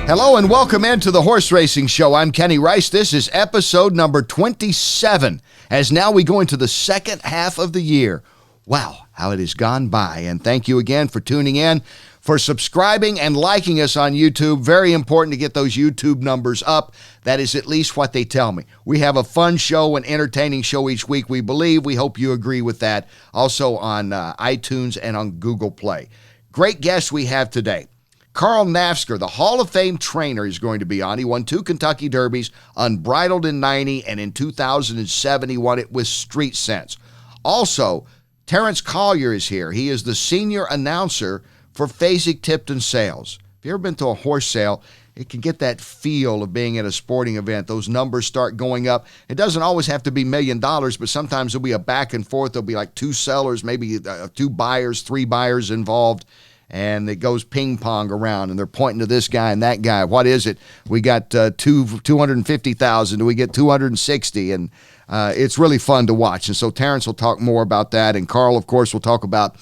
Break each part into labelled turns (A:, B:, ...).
A: Hello and welcome into the Horse Racing Show. I'm Kenny Rice. This is episode number 27, as now we go into the second half of the year. Wow, how it has gone by. And thank you again for tuning in, for subscribing and liking us on YouTube. Very important to get those YouTube numbers up. That is at least what they tell me. We have a fun show, an entertaining show each week, we believe. We hope you agree with that. Also on iTunes and on Google Play. Great guest we have today. Carl Nafzger, the Hall of Fame trainer, is going to be on. He won 2 Kentucky Derbies, Unbridled in 90, and in 2007 he won it with Street Sense. Also, Terence Collier is here. He is the senior announcer for Fasig Tipton sales. If you've ever been to a horse sale, it can get that feel of being at a sporting event. Those numbers start going up. It doesn't always have to be $1 million, but sometimes there'll be a back and forth. There'll be like 2 sellers, maybe 2 buyers, 3 buyers involved. And it goes ping pong around, and they're pointing to this guy and that guy. What is it? We got 250,000. Do we get 260? And it's really fun to watch. And so Terence will talk more about that, and Carl, of course, will talk about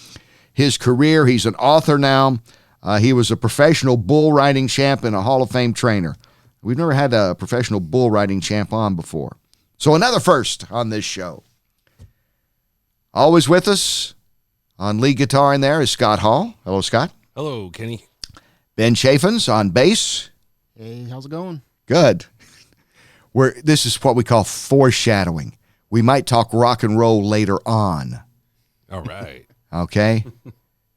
A: his career. He's an author now. He was a professional bull riding champ and a Hall of Fame trainer. We've never had a professional bull riding champ on before. So another first on this show. Always with us. On lead guitar in there is Scott Hall. Hello, Scott.
B: Hello, Kenny.
A: Ben Chaffins on bass.
C: Hey, how's it going?
A: Good. This is what we call foreshadowing. We might talk rock and roll later on.
B: All right.
A: Okay?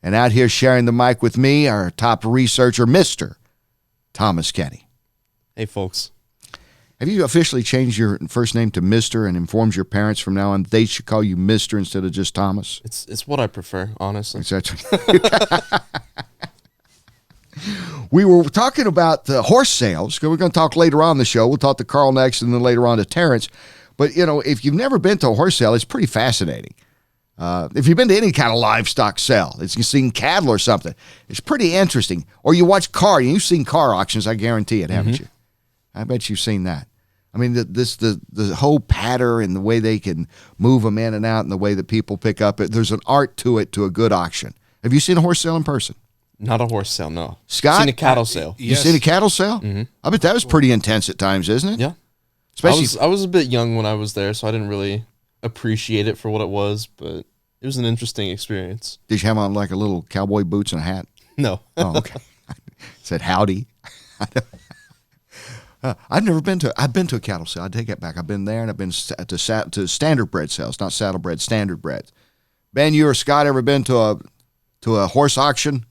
A: And out here sharing the mic with me, our top researcher, Mr. Thomas Kenny.
D: Hey, folks.
A: Have you officially changed your first name to Mr. and informed your parents from now on they should call you Mr. instead of just Thomas?
D: It's what I prefer, honestly.
A: We were talking about the horse sales. We're going to talk later on in the show. We'll talk to Carl next and then later on to Terence. But, you know, if you've never been to a horse sale, it's pretty fascinating. If you've been to any kind of livestock sale, it's you've seen cattle or something, it's pretty interesting. Or you watch you've seen car auctions, I guarantee it, haven't you? I bet you've seen that. I mean, the whole pattern and the way they can move them in and out and the way that people pick up it, there's an art to it, to a good auction. Have you seen a horse sale in person?
D: Not a horse sale, no.
A: Scott?
D: I've seen a cattle sale.
A: You seen a cattle sale?
D: Mm-hmm.
A: I bet that was pretty intense at times, isn't it?
D: Yeah.
A: Especially
D: I was a bit young when I was there, so I didn't really appreciate it for what it was, but it was an interesting experience.
A: Did you have on like a little cowboy boots and a hat?
D: No.
A: Oh, okay. Said howdy. I've been to a cattle sale. I take it back. I've been there, and I've been to standard bred sales, not saddle bred, standard bred. Ben, you or Scott ever been to a horse auction?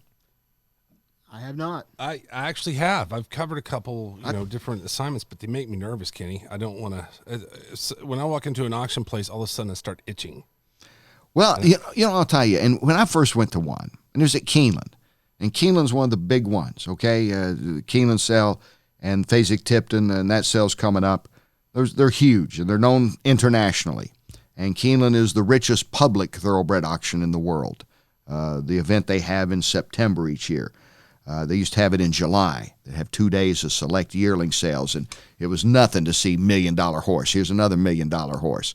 C: I have not.
B: I actually have. I've covered a couple, different assignments, but they make me nervous, Kenny. I don't want to. When I walk into an auction place, all of a sudden I start itching.
A: Well, I'll tell you. And when I first went to one, and it was at Keeneland, and Keeneland's one of the big ones. Okay, the Keeneland sale. And Fasig Tipton, and that sale's coming up. They're huge, and they're known internationally. And Keeneland is the richest public thoroughbred auction in the world. The event they have in September each year. They used to have it in July. They have 2 days of select yearling sales, and it was nothing to see $1 million horse. Here's another $1 million horse.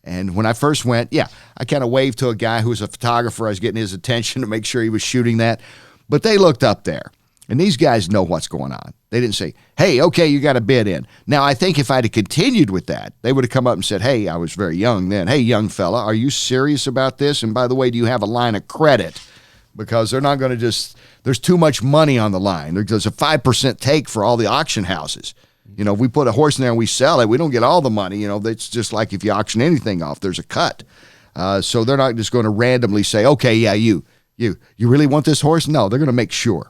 A: And when I first went, I kind of waved to a guy who was a photographer. I was getting his attention to make sure he was shooting that. But they looked up there. And these guys know what's going on. They didn't say, hey, okay, you got a bid in. Now, I think if I'd have continued with that, they would have come up and said, hey, I was very young then. Hey, young fella, are you serious about this? And by the way, do you have a line of credit? Because they're not going to there's too much money on the line. There's a 5% take for all the auction houses. You know, if we put a horse in there and we sell it, we don't get all the money. You know, it's just like if you auction anything off, there's a cut. So they're not just going to randomly say, okay, yeah, you really want this horse? No, they're going to make sure.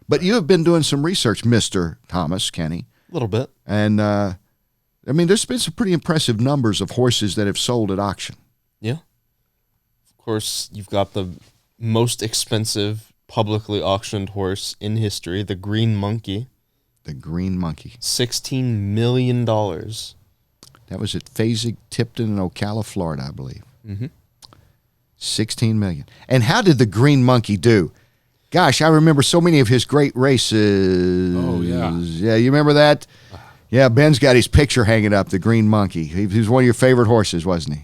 A: But you have been doing some research, Mr. Thomas Kenny.
D: A little bit.
A: And, there's been some pretty impressive numbers of horses that have sold at auction.
D: Yeah. Of course, you've got the most expensive publicly auctioned horse in history, the Green Monkey.
A: The Green Monkey.
D: $16 million.
A: That was at Fasig, Tipton, and Ocala, Florida, I believe.
D: Mm-hmm.
A: $16 million. And how did the Green Monkey do? Gosh, I remember so many of his great races.
B: Oh, yeah.
A: Yeah, you remember that? Yeah, Ben's got his picture hanging up, the Green Monkey. He was one of your favorite horses, wasn't he?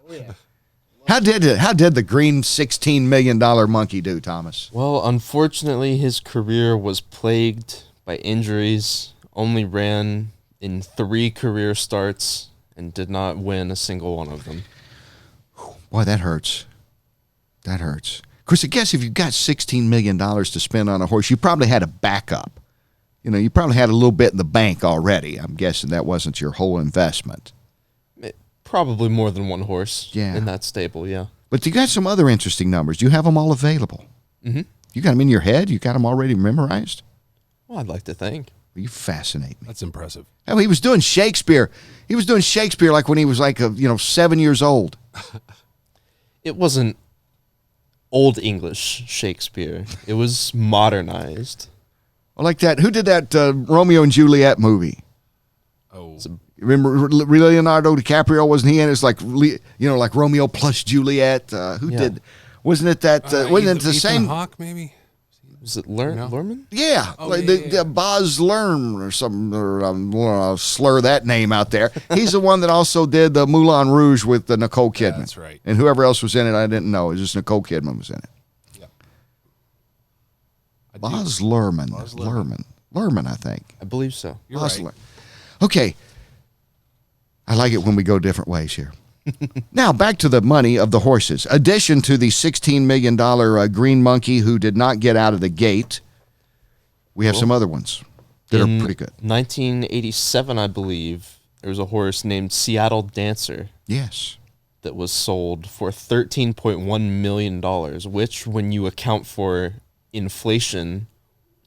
C: Oh, yeah.
A: How did the green $16 million monkey do, Thomas?
D: Well, unfortunately, his career was plagued by injuries, only ran in 3 career starts, and did not win a single one of them.
A: Boy, that hurts. That hurts. Of course, I guess if you've got $16 million to spend on a horse, you probably had a backup. You probably had a little bit in the bank already. I'm guessing that wasn't your whole investment.
D: Probably more than one horse
A: Yeah.
D: in that stable, yeah.
A: But you got some other interesting numbers. Do you have them all available?
D: Mm-hmm.
A: You got them in your head? You got them already memorized?
D: Well, I'd like to think.
A: You fascinate me.
B: That's impressive.
A: Oh, he was doing Shakespeare. He was doing Shakespeare like when he was 7 years old.
D: It wasn't Old English Shakespeare. It was modernized.
A: Well, like that. Who did that Romeo and Juliet movie?
B: Oh,
A: Remember Leonardo DiCaprio? Wasn't he in it? It's like Romeo plus Juliet. Who
D: Yeah.
A: did? Wasn't it that? Wasn't it the
B: Ethan
A: same?
B: Hawke, maybe?
D: Was it
B: No.
D: Lerman?
A: Yeah,
B: Oh,
A: like
B: yeah.
A: the Boz Lerm or something. Or I'll slur that name out there. He's the one that also did the Moulin Rouge with Nicole Kidman.
B: That's right.
A: And whoever else was in it, I didn't know. It was just Nicole Kidman was in it.
B: Yeah.
A: Boz Lerman.
B: Boz Lerman.
A: Lerman, I think.
D: I believe so.
B: You're
A: Boz
B: right.
A: Lerman. Okay. I like it when we go different ways here. Now, back to the money of the horses. Addition to the $16 million Green Monkey who did not get out of the gate, we have some other ones that
D: In
A: are pretty good.
D: 1987, I believe, there was a horse named Seattle Dancer
A: Yes.
D: that was sold for $13.1 million, which, when you account for inflation,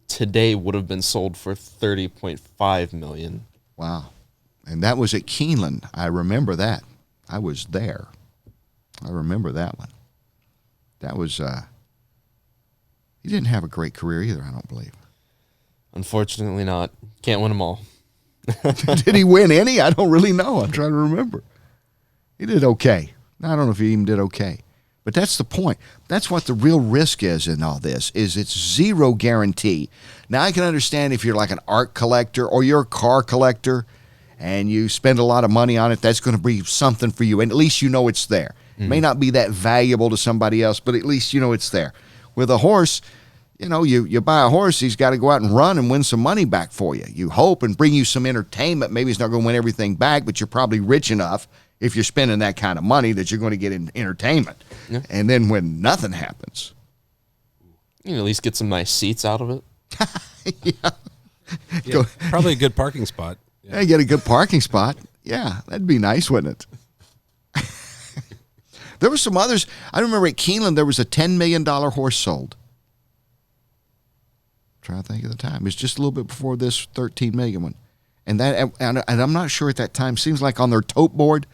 D: today would have been sold for $30.5 million.
A: Wow. And that was at Keeneland. I remember that. I was there. I remember that one. That was, he didn't have a great career either, I don't believe.
D: Unfortunately not. Can't win them all.
A: Did he win any? I don't really know. I'm trying to remember. He did okay. I don't know if he even did okay. But that's the point. That's what the real risk is in all this, is it's zero guarantee. Now, I can understand if you're like an art collector or you're a car collector and you spend a lot of money on it, that's going to be something for you. And at least you know it's there. It may not be that valuable to somebody else, but at least you know it's there. With a horse, you buy a horse, he's got to go out and run and win some money back for you. You hope and bring you some entertainment. Maybe he's not going to win everything back, but you're probably rich enough if you're spending that kind of money that you're going to get in entertainment.
D: Yeah.
A: And then when nothing happens,
D: You can at least get some nice seats out of it.
B: Yeah, probably a good parking spot. Yeah.
A: you get a good parking spot. Yeah, that'd be nice, wouldn't it? There were some others. I remember at Keeneland, there was a $10 million horse sold. Trying to think of the time. It was just a little bit before this $13 million one. And I'm not sure at that time. Seems like on their tote board,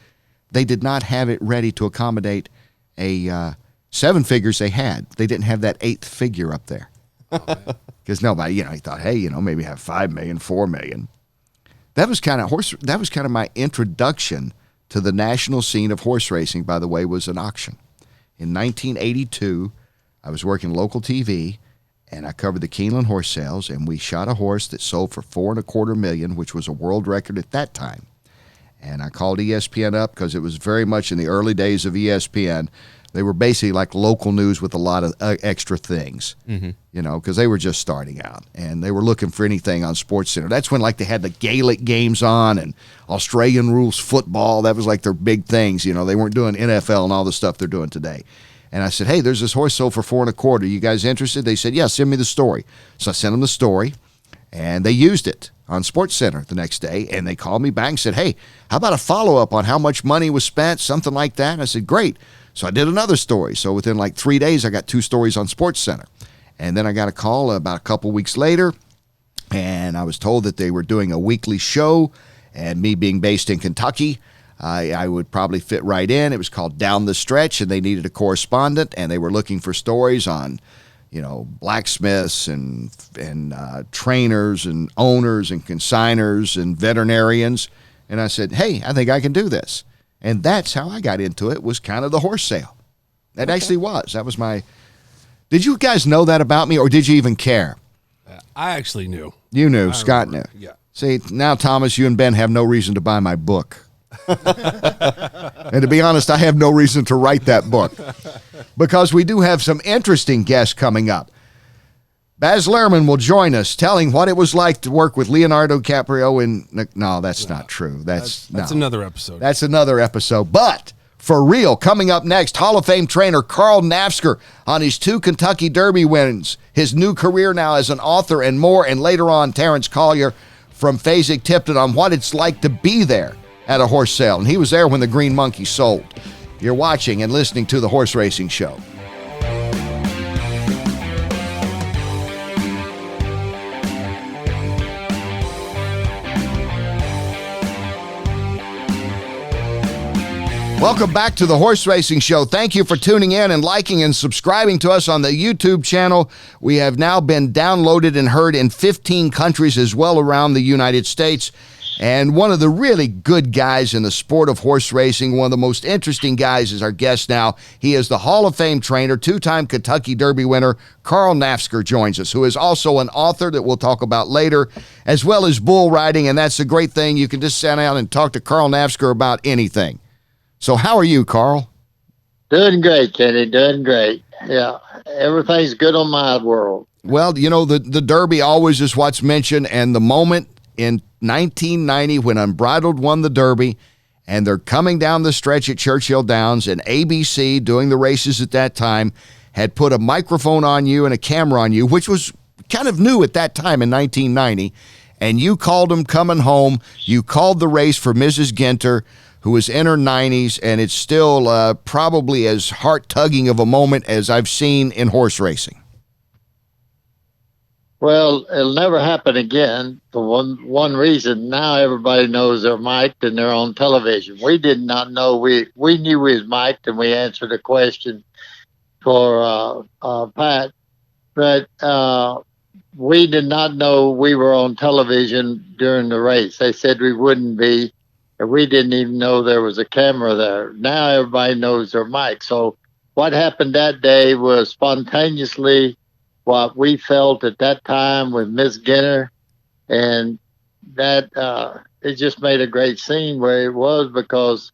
A: they did not have it ready to accommodate a 7 figures they had. They didn't have that 8th figure up there. Because nobody, he thought, hey, maybe have $5 million, $4 million. That was kind of my introduction to the national scene of horse racing, by the way, was an auction. In 1982, I was working local TV, and I covered the Keeneland horse sales, and we shot a horse that sold for $4.25 million, which was a world record at that time. And I called ESPN up because it was very much in the early days of ESPN. They were basically like local news with a lot of extra things, because they were just starting out. And they were looking for anything on SportsCenter. That's when they had the Gaelic games on and Australian rules football. That was like their big things. They weren't doing NFL and all the stuff they're doing today. And I said, hey, there's this horse sold for $4.25. You guys interested? They said, yeah, send me the story. So I sent them the story, and they used it on SportsCenter the next day. And they called me back and said, hey, how about a follow-up on how much money was spent, something like that? And I said, great. So I did another story. So within 3 days, I got 2 stories on SportsCenter. And then I got a call about a couple weeks later, and I was told that they were doing a weekly show, and me being based in Kentucky, I would probably fit right in. It was called Down the Stretch, and they needed a correspondent, and they were looking for stories on, blacksmiths and trainers and owners and consigners and veterinarians. And I said, hey, I think I can do this. And that's how I got into it, was kind of the horse sale. That actually was. That was my... Did you guys know that about me, or did you even care?
B: I actually knew.
A: You knew.
B: I
A: Scott
B: remember.
A: knew.
B: Yeah.
A: See, now, Thomas, you and Ben have no reason to buy my book. And to be honest, I have no reason to write that book. Because we do have some interesting guests coming up. Baz Luhrmann will join us, telling what it was like to work with Leonardo DiCaprio in... No, that's not true. That's
B: another episode.
A: That's another episode. But for real, coming up next, Hall of Fame trainer Carl Nafzger on his 2 Kentucky Derby wins, his new career now as an author and more, and later on, Terence Collier from Fasig, Tipton on what it's like to be there at a horse sale. And he was there when the Green Monkey sold. You're watching and listening to The Horse Racing Show. Welcome back to the Horse Racing Show. Thank you for tuning in and liking and subscribing to us on the YouTube channel. We have now been downloaded and heard in 15 countries as well around the United States. And one of the really good guys in the sport of horse racing, one of the most interesting guys, is our guest now. He is the Hall of Fame trainer, 2-time Kentucky Derby winner. Carl Nafzger joins us, who is also an author that we'll talk about later, as well as bull riding. And that's a great thing. You can just sit down and talk to Carl Nafzger about anything. So how are you, Carl?
E: Doing great, Kenny. Doing great. Yeah, everything's good on my world.
A: Well, you know, the Derby always is what's mentioned, and the moment in 1990 when Unbridled won the Derby, and they're coming down the stretch at Churchill Downs, and ABC, doing the races at that time, had put a microphone on you and a camera on you, which was kind of new at that time in 1990, and you called them coming home. You called the race for Mrs. Genter, who was in her 90s, and it's still probably as heart-tugging of a moment as I've seen in horse racing.
E: Well, it'll never happen again for one reason. Now everybody knows they're mic'd and they're on television. We did not know. We knew we was mic'd, and we answered a question for Pat, but we did not know we were on television during the race. They said we wouldn't be. We didn't even know there was a camera there. Now everybody knows they're mic'd. So what happened that day was spontaneously what we felt at that time with Miss Genter, and that it just made a great scene where it was because,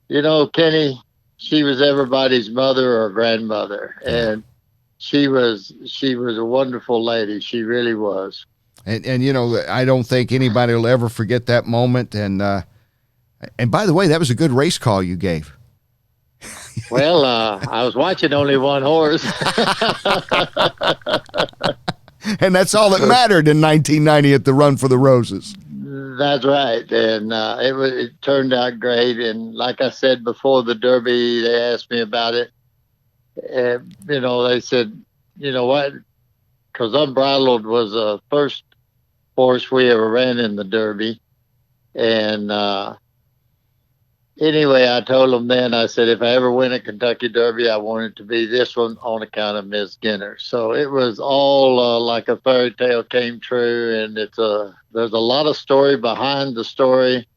E: you know, Kenny, she was everybody's mother or grandmother, and she was a wonderful lady. She really was.
A: And you know, I don't think anybody will ever forget that moment. And by the way, that was a good race call you gave.
E: Well, I was watching only one horse.
A: And that's all that mattered in 1990 at the Run for the Roses.
E: That's right. And it turned out great. And like I said before the Derby, they asked me about it. You know, they said, you know what? Because Unbridled was the first horse we ever ran in the Derby. And anyway, I told them then, I said, if I ever win a Kentucky Derby, I want it to be this one on account of Miss Genter. So it was all like a fairy tale came true, and there's a lot of story behind the story.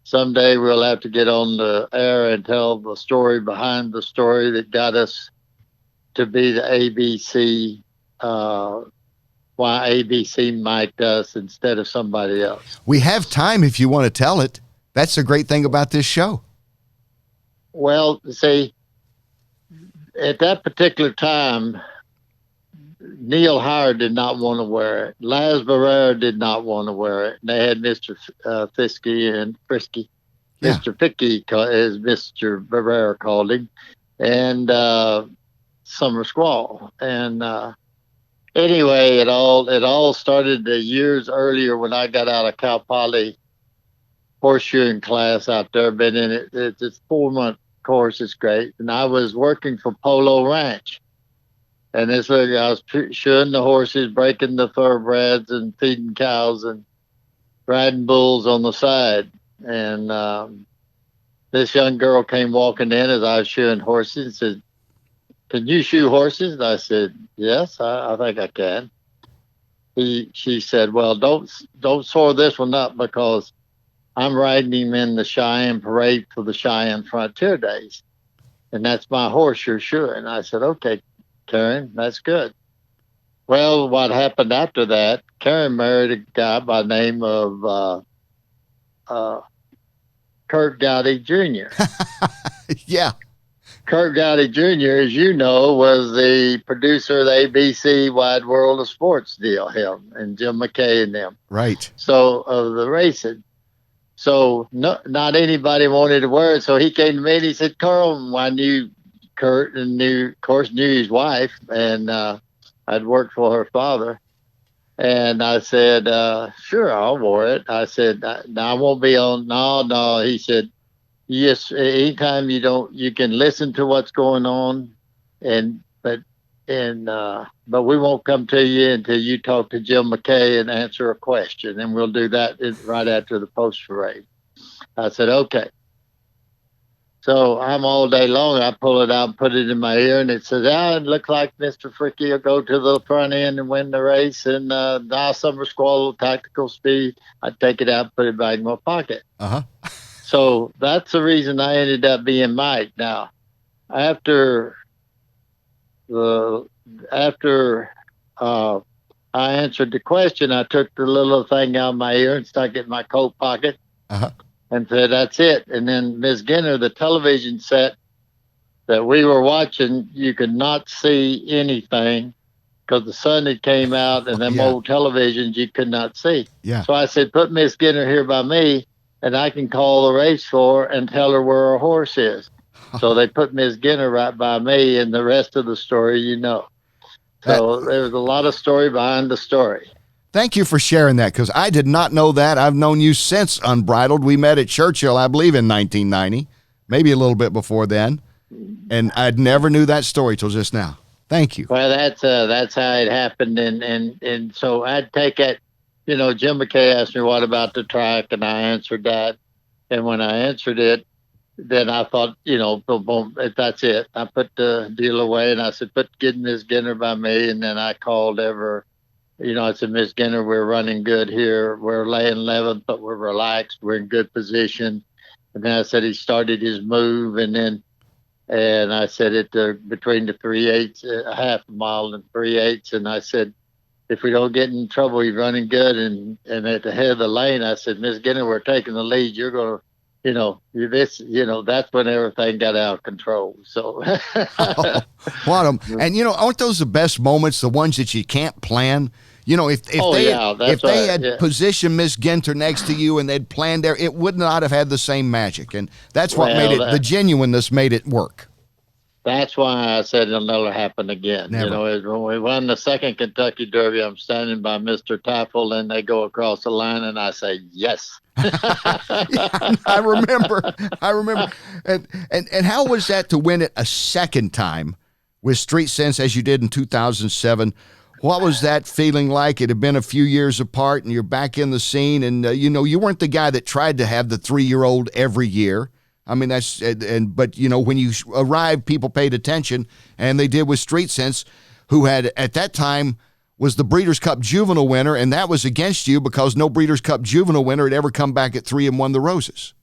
E: Someday we'll have to get on the air and tell the story behind the story that got us to be the ABC, why ABC mic'd us instead of somebody else.
A: We have time if you want to tell it. That's the great thing about this show.
E: Well, see, at that particular time, Neil Howard did not want to wear it. Laz Barrera did not want to wear it. They had Mr. Fisky and Frisky.
A: Yeah.
E: Mr. Ficky, as Mr. Barrera called him, and Summer Squall. And anyway, it all started years earlier when I got out of Cal Poly horseshoeing class out there. Been in it. It's a 4-month course. It's great. And I was working for Polo Ranch. And this way I was shoeing the horses, breaking the thoroughbreds, and feeding cows and riding bulls on the side. And this young girl came walking in as I was shoeing horses and said, "Can you shoe horses?" And I said, "Yes, I think I can." She said, "Well, don't soar this one up because I'm riding him in the Cheyenne Parade for the Cheyenne Frontier Days. And that's my horse you're shoeing." I said, "Okay, Karen, that's good." Well, what happened after that, Karen married a guy by the name of Curt Goudy Jr.
A: Yeah.
E: Curt Goudy Jr., as you know, was the producer of the ABC Wide World of Sports deal, him and Jim McKay and them.
A: Right.
E: So, of the racing. So, not anybody wanted to wear it. So he came to me and he said, Carl, I knew Curt and knew his wife, and I'd worked for her father. And I said, sure, I'll wear it. I said, no, I won't be on. No. He said, yes, anytime you can listen to what's going on, but we won't come to you until you talk to Jim McKay and answer a question, and we'll do that right after the post parade. I said, okay. So I'm all day long. I pull it out and put it in my ear, and it says, it looks like Mr. Fricky will go to the front end and win the race, and now Summer Squall tactical speed. I take it out and put it back in my pocket. So that's the reason I ended up being Mike. Now, after I answered the question, I took the little thing out of my ear and stuck it in my coat pocket. And said, that's it. And then Ms. Genter, the television set that we were watching, you could not see anything because the sun had came out, and them old televisions you could not see. So I said, put Ms. Genter here by me, and I can call the race for her and tell her where her horse is. So they put Ms. Genter right by me, and the rest of the story, you know. So there was a lot of story behind the story.
A: Thank you for sharing that, because I did not know that. I've known you since Unbridled. We met at Churchill, I believe, in 1990, maybe a little bit before then, and I never knew that story till just now. Thank you.
E: Well, that's how it happened, and so I'd take it. You know, Jim McKay asked me what about the track, and I answered that, and when I answered it, then I thought, you know, boom, that's it. I put the deal away, and I said, get Ms. Genter by me, and then I called ever. You know, I said, Miss Genter, we're running good here. We're laying 11th, but we're relaxed. We're in good position. And then I said he started his move, and I said it between the 3/8, a half a mile and 3/8, and I said, if we don't get in trouble, he's running good. And at the head of the lane, I said, Miss Genter, we're taking the lead. You're going to, that's when everything got out of control. So,
A: and aren't those the best moments? The ones that you can't plan. You know, if they had positioned Miss Genter next to you and they'd planned there, it would not have had the same magic. And that's what made it. The genuineness made it work.
E: That's why I said it'll never happen again.
A: Never.
E: You know, when we won the second Kentucky Derby, I'm standing by Mr. Teifel, and they go across the line, and I say, yes.
A: I remember. And how was that to win it a second time with Street Sense as you did in 2007? What was that feeling like? It had been a few years apart, and you're back in the scene, and you weren't the guy that tried to have the 3-year-old every year. I mean, but when you arrived, people paid attention, and they did with Street Sense, who had at that time was the Breeders' Cup Juvenile winner, and that was against you because no Breeders' Cup Juvenile winner had ever come back at 3 and won the Roses.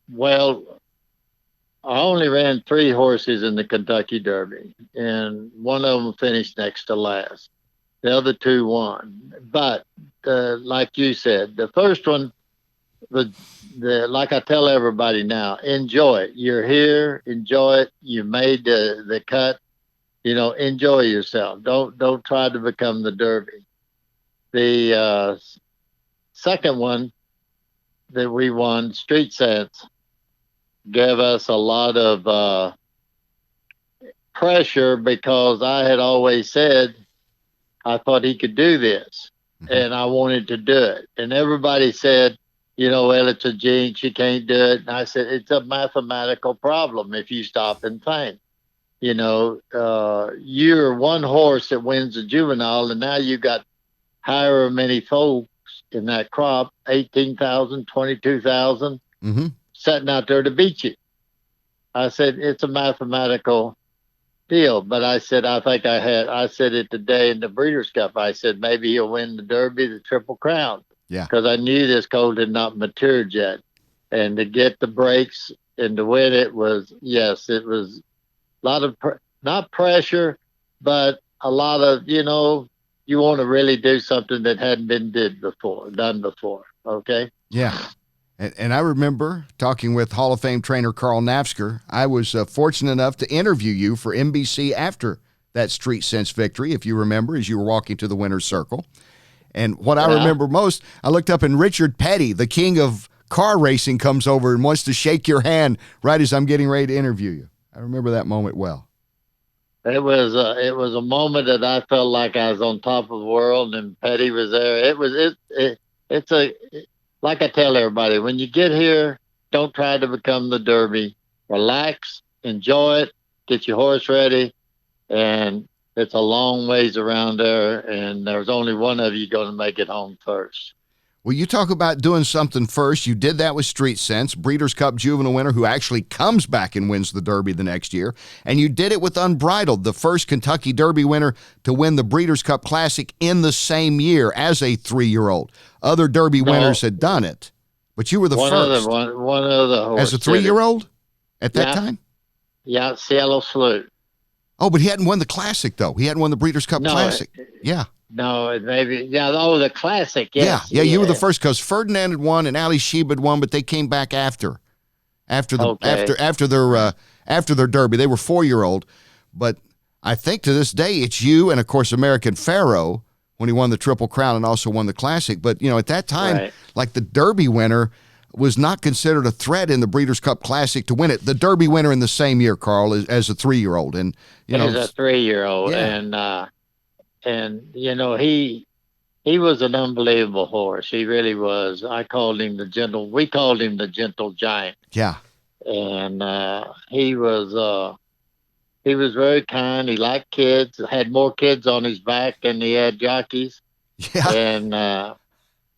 E: Well, I only ran 3 horses in the Kentucky Derby, and one of them finished next to last. The other 2 won. But like you said, the first one, like I tell everybody now, enjoy it. You're here, enjoy it. You made the cut. Enjoy yourself. Don't try to become the Derby. The second one that we won, Street Sense, gave us a lot of pressure because I had always said I thought he could do this, and I wanted to do it. And everybody said, well, it's a jinx, you can't do it. And I said, it's a mathematical problem if you stop and think. You're one horse that wins the juvenile, and now you got however many folks in that crop, 18,000, 22,000, sitting out there to beat you. I said, it's a mathematical deal. But I said, I said it today in the Breeders' Cup. I said, maybe he'll win the Derby, the Triple Crown.
A: Yeah.
E: Because I knew this colt had not matured yet. And to get the breaks and to win it was a lot of, not pressure, but a lot of, you want to really do something that hadn't been done before. Okay.
A: Yeah. And I remember talking with Hall of Fame trainer Carl Nafzger. I was fortunate enough to interview you for NBC after that Street Sense victory, if you remember, as you were walking to the winner's circle. And what I remember most, I looked up and Richard Petty, the king of car racing, comes over and wants to shake your hand right as I'm getting ready to interview you. I remember that moment well.
E: It was a moment that I felt like I was on top of the world, and Petty was there. Like I tell everybody, when you get here, don't try to become the Derby. Relax, enjoy it, get your horse ready, and it's a long ways around there, and there's only one of you going to make it home first.
A: Well, you talk about doing something first. You did that with Street Sense, Breeders' Cup Juvenile winner who actually comes back and wins the Derby the next year. And you did it with Unbridled, the first Kentucky Derby winner to win the Breeders' Cup Classic in the same year as a 3-year-old. Other Derby winners had done it, but you were the first.
E: One of the horse.
A: As a 3-year-old at that time?
E: Yeah, Cielo Salute.
A: Oh, but he hadn't won the Classic, though. He hadn't won the Breeders' Cup Classic. Yeah.
E: No, maybe. Yeah, the Classic, yes.
A: Yeah, you were the first because Ferdinand had won and Ali Sheeb had won, but they came back after their Derby. They were 4-year-old, but I think to this day it's you and, of course, American Pharaoh when he won the Triple Crown and also won the Classic. But, at that time, like the Derby winner was not considered a threat in the Breeders' Cup Classic to win it. The Derby winner in the same year, Carl, as a 3-year-old. And,
E: as a 3-year-old.
A: Yeah.
E: And he was an unbelievable horse. He really was. We called him the gentle giant.
A: Yeah.
E: And he was very kind. He liked kids, had more kids on his back than he had jockeys.
A: Yeah.
E: And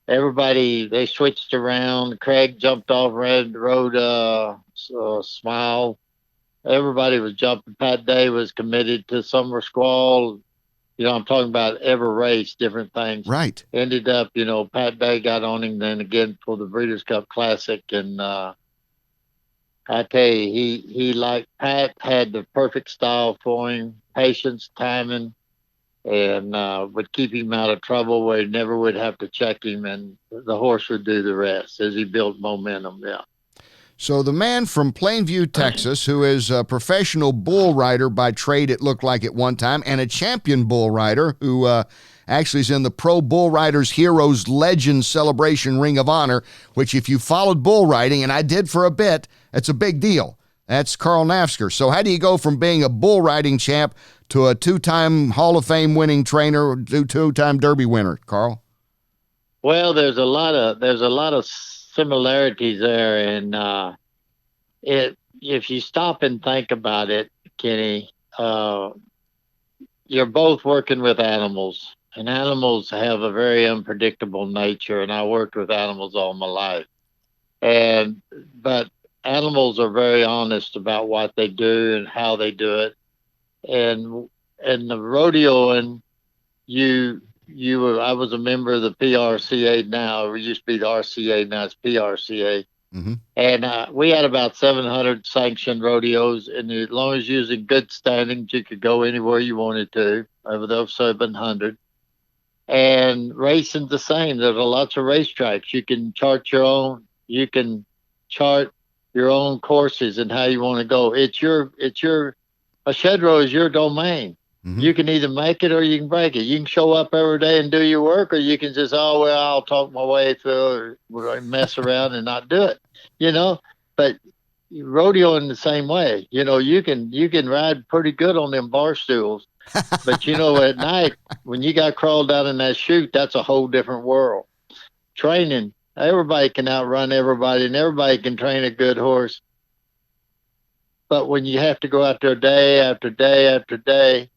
E: everybody, they switched around. Craig jumped off, rode Smile. Everybody was jumping. Pat Day was committed to Summer Squall. I'm talking about every race, different things.
A: Right.
E: Ended up, Pat Day got on him then again for the Breeders' Cup Classic. And I tell you, Pat had the perfect style for him, patience, timing, and would keep him out of trouble where he never would have to check him, and the horse would do the rest as he built momentum. Yeah.
A: So the man from Plainview, Texas, who is a professional bull rider by trade, it looked like at one time, and a champion bull rider who actually is in the Pro Bull Riders Heroes Legend Celebration Ring of Honor, which if you followed bull riding, and I did for a bit, it's a big deal. That's Carl Nafzger. So how do you go from being a bull riding champ to a 2-time Hall of Fame winning trainer, 2-time Derby winner, Carl?
E: Well, there's a lot of similarities there, and if you stop and think about it, Kenny, you're both working with animals, and animals have a very unpredictable nature, and I worked with animals all my life, but animals are very honest about what they do and how they do it, and the rodeoing, I was a member of the PRCA now. It used to be the RCA, now it's PRCA. Mm-hmm. And we had about 700 sanctioned rodeos, and as long as you was in good standings, you could go anywhere you wanted to over those 700. And racing's the same. There's lots of racetracks. You can chart your own courses and how you want to go. A shed row is your domain. Mm-hmm. You can either make it or you can break it. You can show up every day and do your work, or you can just, I'll talk my way through or mess around and not do it, But rodeo in the same way, you can ride pretty good on them bar stools, but at night when you got crawled down in that chute, that's a whole different world. Training, everybody can outrun everybody, and everybody can train a good horse. But when you have to go out there day after day after day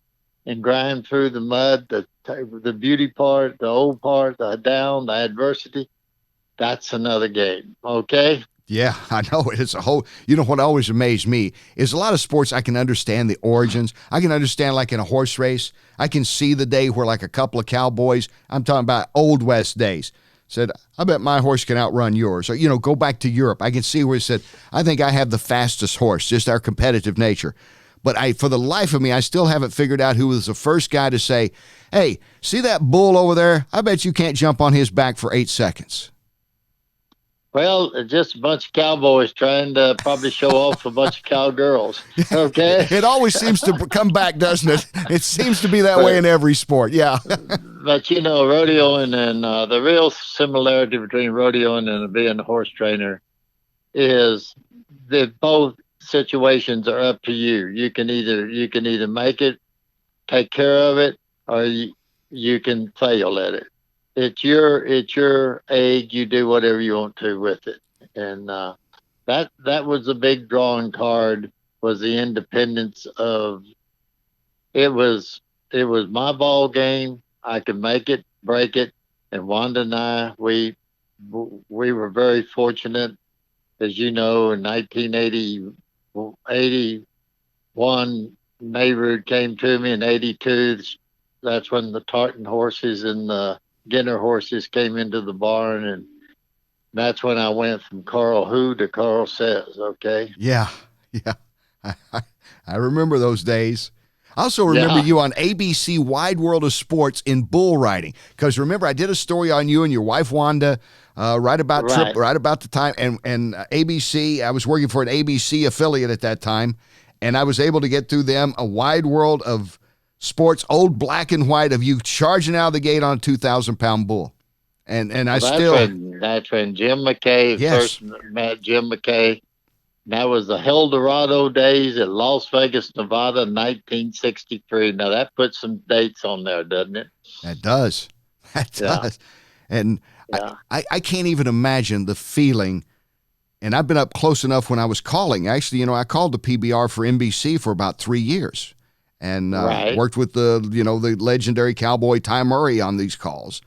E: and grind through the mud, the beauty part, the old part, the down, the adversity, that's another game. Okay?
A: Yeah, I know. It's a whole, what always amazed me is a lot of sports I can understand the origins. I can understand like in a horse race, I can see the day where like a couple of cowboys, I'm talking about Old West days, said, I bet my horse can outrun yours. Or, go back to Europe. I can see where he said, I think I have the fastest horse, just our competitive nature. But for the life of me, I still haven't figured out who was the first guy to say, hey, see that bull over there? I bet you can't jump on his back for 8 seconds.
E: Well, just a bunch of cowboys trying to probably show off a bunch of cowgirls. Okay.
A: It always seems to come back, doesn't it? It seems to be that way in every sport. Yeah.
E: But rodeoing and the real similarity between rodeoing and being a horse trainer is that both situations are up to you. You can either make it, take care of it, or you can fail at it. It's your egg. You do whatever you want to with it, and that was a big drawing card. Was the independence of it was my ball game. I could make it, break it, and Wanda and I we were very fortunate, as you know, in 1981, Neighborhood came to me in 82. That's when the Tartan horses and the Genter horses came into the barn, and that's when I went from Carl Who to Carl Says. Okay.
A: Yeah. I remember those days. I also remember you on ABC Wide World of Sports in bull riding, because remember I did a story on you and your wife Wanda right about the time, and ABC. I was working for an ABC affiliate at that time, and I was able to get through them a Wide World of Sports, old black and white of you charging out of the gate on a 2,000-pound bull, and that's when
E: Jim McKay first met Jim McKay. That was the Eldorado days at Las Vegas, Nevada, 1963. Now that puts some dates on there, doesn't it?
A: That does. And I can't even imagine the feeling. And I've been up close enough when I was calling. Actually, I called the PBR for NBC for about 3 years, and worked with the legendary cowboy Ty Murray on these calls.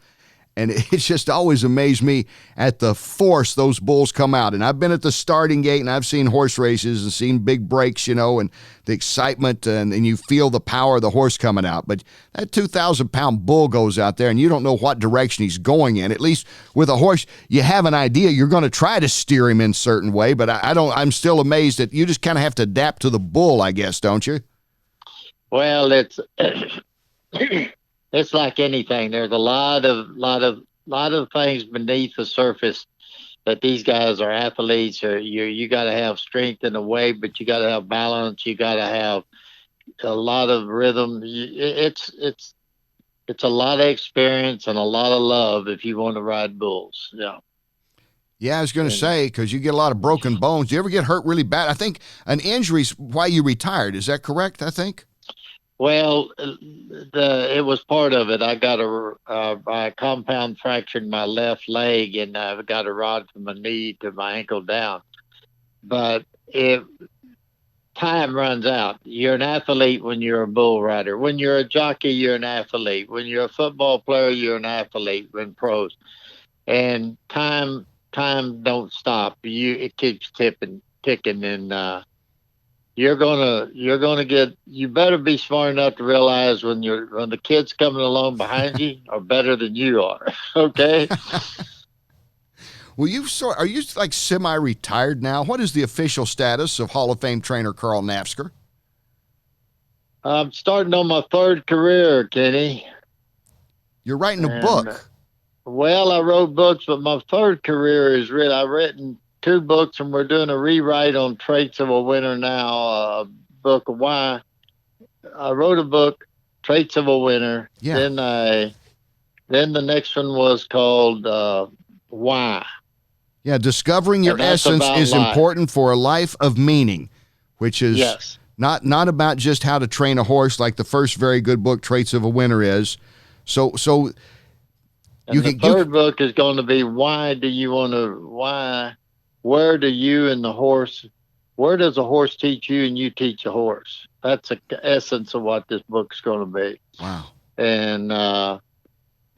A: And it's just always amazed me at the force those bulls come out. And I've been at the starting gate, and I've seen horse races and seen big breaks, and the excitement, and you feel the power of the horse coming out. But that 2,000-pound bull goes out there, and you don't know what direction he's going in. At least with a horse, you have an idea. You're going to try to steer him in a certain way, but I'm still amazed that you just kind of have to adapt to the bull, I guess, don't you?
E: Well, it's it's like anything. There's a lot of things beneath the surface that these guys are athletes. Or you got to have strength in the way, but you got to have balance. You got to have a lot of rhythm. It's a lot of experience and a lot of love if you want to ride bulls. Yeah.
A: Yeah, I was going to say, because you get a lot of broken bones. Do you ever get hurt really bad? I think an injury's why you retired. Is that correct, I think?
E: Well, it was part of it. I got a compound fracture in my left leg, and I got a rod from my knee to my ankle down. But time runs out. You're an athlete when you're a bull rider. When you're a jockey, you're an athlete. When you're a football player, you're an athlete in pros. And time don't stop. It keeps ticking, and you better be smart enough to realize when the kids coming along behind you are better than you are. Okay.
A: Well, are you like semi-retired now? What is the official status of Hall of Fame trainer Carl Nafzger?
E: I'm starting on my third career, Kenny.
A: You're writing a book.
E: Well, I wrote books, but my third career is I've written 2 books, and we're doing a rewrite on Traits of a Winner now, a book of why. I wrote a book, Traits of a Winner. Yeah. Then the next one was called Why.
A: Yeah, discovering your essence is important for a life of meaning, which is not about just how to train a horse like the first very good book, Traits of a Winner, is. So
E: and the third book is going to be where do you and the horse, where does a horse teach you and you teach a horse? That's the essence of what this book's going to be.
A: Wow.
E: And,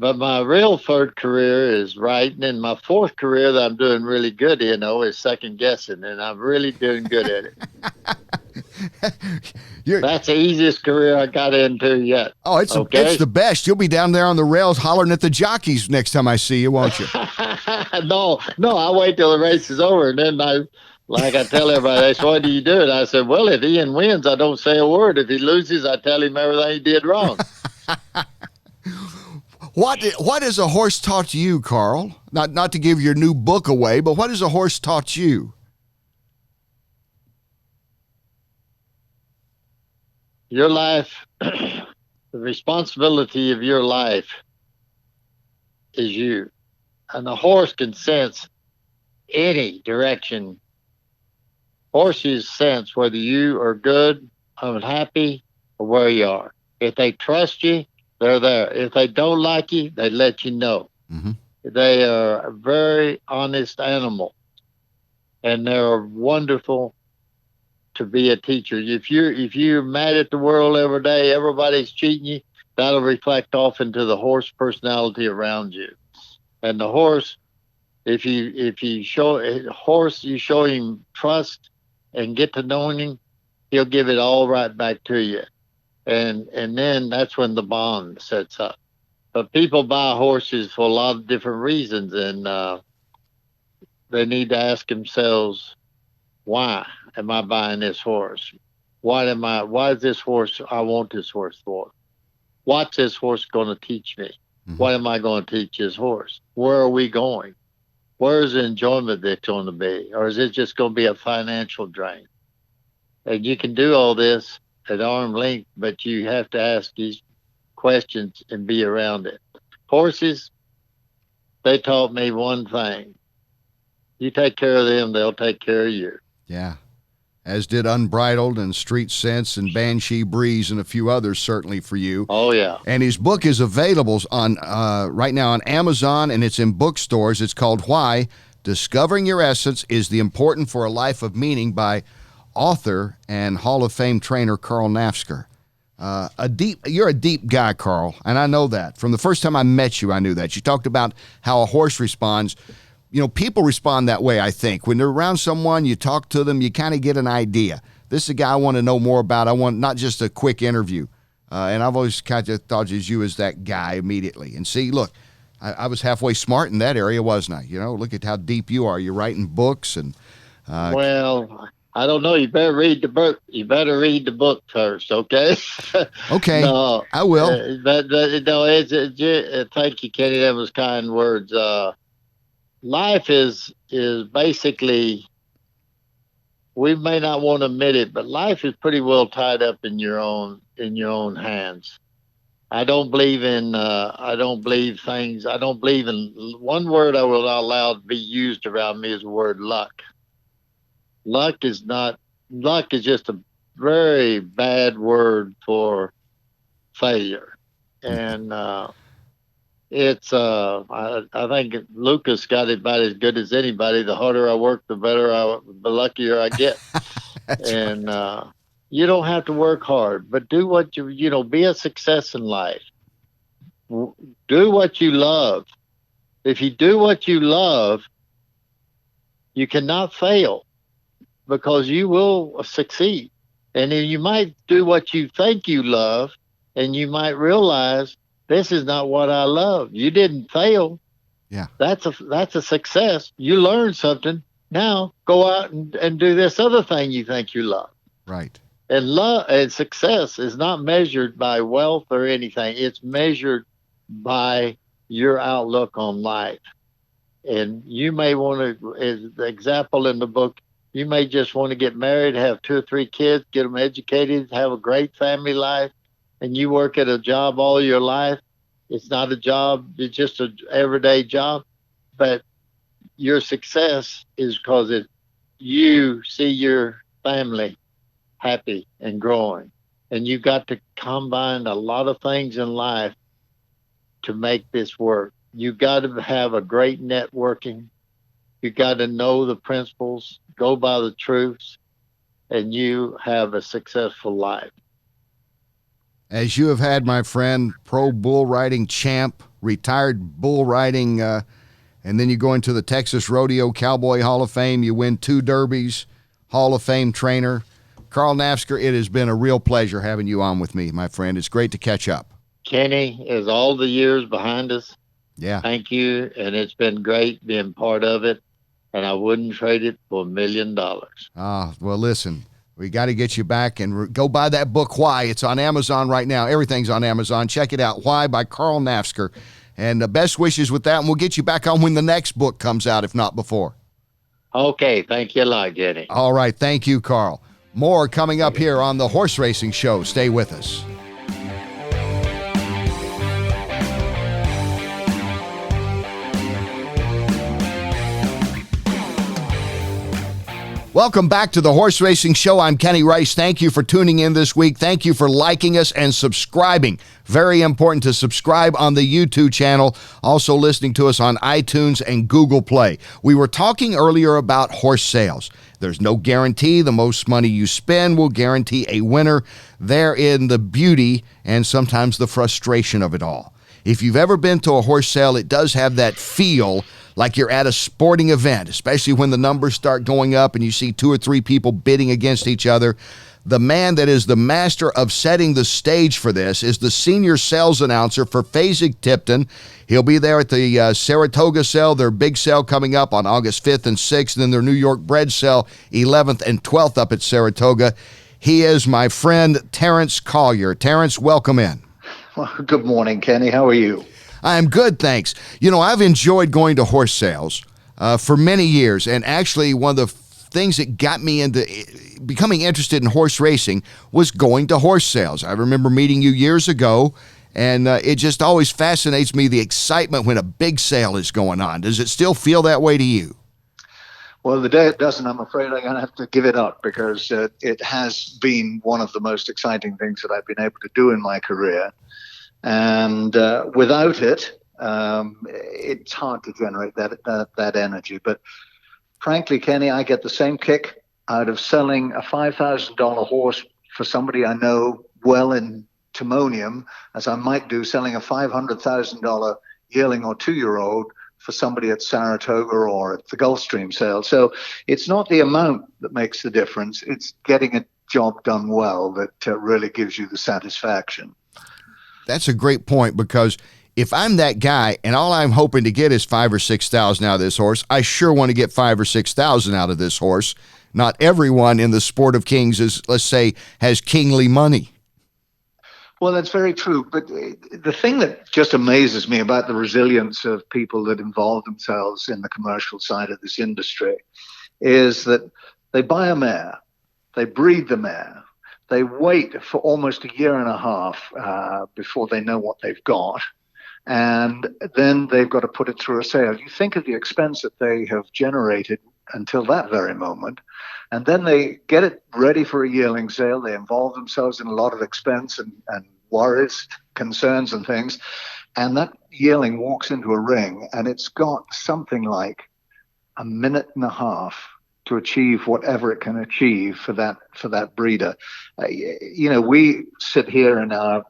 E: but my real third career is writing, and my fourth career that I'm doing really good in, is second guessing, and I'm really doing good at it. That's the easiest career I got into yet.
A: Oh, it's the best. You'll be down there on the rails hollering at the jockeys next time I see you, won't you?
E: No, I'll wait till the race is over, and then I tell everybody, they say, what do you do? And I said, well, if Ian wins, I don't say a word. If he loses, I tell him everything he did wrong.
A: What has a horse taught you, Carl? Not to give your new book away, but what has a horse taught you?
E: Your life, the responsibility of your life is you. And the horse can sense any direction. Horses sense whether you are good, unhappy, or where you are. If they trust you, they're there. If they don't like you, they let you know.
A: Mm-hmm.
E: They are a very honest animal, and they're wonderful to be a teacher. If you're mad at the world every day, everybody's cheating you, that'll reflect off into the horse personality around you. And the horse, if you show him trust and get to knowing him, he'll give it all right back to you. And then that's when the bond sets up. But people buy horses for a lot of different reasons, and they need to ask themselves, why am I buying this horse? Why is this horse, I want this horse for? What's this horse going to teach me? Mm-hmm. What am I going to teach this horse? Where are we going? Where is the enjoyment that's going to be? Or is it just going to be a financial drain? And you can do all this at arm's length, but you have to ask these questions and be around it. Horses, they taught me one thing. You take care of them, they'll take care of you.
A: Yeah. As did Unbridled and Street Sense and Banshee Breeze and a few others, certainly for you.
E: Oh, yeah.
A: And his book is available on right now on Amazon, and it's in bookstores. It's called Why Discovering Your Essence is the Important for a Life of Meaning by author and Hall of Fame trainer Carl Nafzger. You're a deep guy, Carl, and I know that. From the first time I met you, I knew that. You talked about how a horse responds. You know, people respond that way, I think. When they're around someone, you talk to them, you kind of get an idea. This is a guy I want to know more about. I want not just a quick interview. And I've always kind of thought of you as that guy immediately. And see, look, I was halfway smart in that area, wasn't I? You know, look at how deep you are. You're writing books. And
E: well, I don't know. You better read the book. You better read the book first, okay?
A: Okay,
E: no,
A: I will.
E: Thank you, Kenny. That was kind words. Life is basically, we may not want to admit it, but life is pretty well tied up in your own hands. I don't believe in one word I will not allow to be used around me is the word luck. Luck is just a very bad word for failure. And it's I think Lucas got it about as good as anybody. The harder I work, the the luckier I get. And you don't have to work hard, but do what be a success in life. Do what you love. If you do what you love, you cannot fail, because you will succeed. And then you might do what you think you love, and you might realize this is not what I love. You didn't fail.
A: Yeah.
E: That's a success. You learned something. Now go out and do this other thing you think you love.
A: Right.
E: And love and success is not measured by wealth or anything. It's measured by your outlook on life. And you may want to, as the example in the book, you may just want to get married, have 2 or 3 kids, get them educated, have a great family life, and you work at a job all your life. It's not a job, it's just an everyday job. But your success is because you see your family happy and growing. And you got to combine a lot of things in life to make this work. You got to have a great networking. You got to know the principles, go by the truths, and you have a successful life.
A: As you have had, my friend, pro bull riding champ, retired bull riding, and then you go into the Texas Rodeo Cowboy Hall of Fame. You win 2 derbies, Hall of Fame trainer. Carl Nafzger, it has been a real pleasure having you on with me, my friend. It's great to catch up.
E: Kenny, is all the years behind us.
A: Yeah.
E: Thank you, and it's been great being part of it, and I wouldn't trade it for $1 million.
A: Well, listen, we got to get you back and go buy that book, Why. It's on Amazon right now. Everything's on Amazon. Check it out, Why by Carl Nafzger. And best wishes with that, and we'll get you back on when the next book comes out, if not before.
E: Okay, thank you a lot, Jenny.
A: All right, thank you, Carl. More coming up here on the Horse Racing Show. Stay with us. Welcome back to the Horse Racing Show. I'm Kenny Rice. Thank you for tuning in this week. Thank you for liking us and subscribing. Very important to subscribe on the YouTube channel. Also listening to us on iTunes and Google Play. We were talking earlier about horse sales. There's no guarantee. The most money you spend will guarantee a winner. Therein the beauty and sometimes the frustration of it all. If you've ever been to a horse sale, it does have that feel like you're at a sporting event, especially when the numbers start going up and you see 2 or 3 people bidding against each other. The man that is the master of setting the stage for this is the senior sales announcer for Fasig Tipton. He'll be there at the Saratoga sale, their big sale coming up on August 5th and 6th, and then their New York bred sale 11th and 12th up at Saratoga. He is my friend Terence Collier. Terence, welcome in.
F: Well, good morning, Kenny. How are you?
A: I'm good, thanks. You know, I've enjoyed going to horse sales for many years, and actually one of the things that got me into becoming interested in horse racing was going to horse sales. I remember meeting you years ago, and it just always fascinates me, the excitement when a big sale is going on. Does it still feel that way to you?
F: Well, the day it doesn't, I'm afraid I'm going to have to give it up because it has been one of the most exciting things that I've been able to do in my career. And without it, it's hard to generate that energy. But frankly, Kenny, I get the same kick out of selling a $5,000 horse for somebody I know well in Timonium as I might do selling a $500,000 yearling or 2-year-old for somebody at Saratoga or at the Gulfstream sale. So it's not the amount that makes the difference. It's getting a job done well that really gives you the satisfaction.
A: That's a great point, because if I'm that guy and all I'm hoping to get is 5,000 or 6,000 out of this horse, I sure want to get 5,000 or 6,000 out of this horse. Not everyone in the sport of kings is, let's say, has kingly money.
F: Well, that's very true. But the thing that just amazes me about the resilience of people that involve themselves in the commercial side of this industry is that they buy a mare, they breed the mare, they wait for almost a year and a half before they know what they've got. And then they've got to put it through a sale. You think of the expense that they have generated until that very moment. And then they get it ready for a yearling sale. They involve themselves in a lot of expense and worries, concerns and things. And that yearling walks into a ring and it's got something like a minute and a half to achieve whatever it can achieve for that breeder. We sit here in our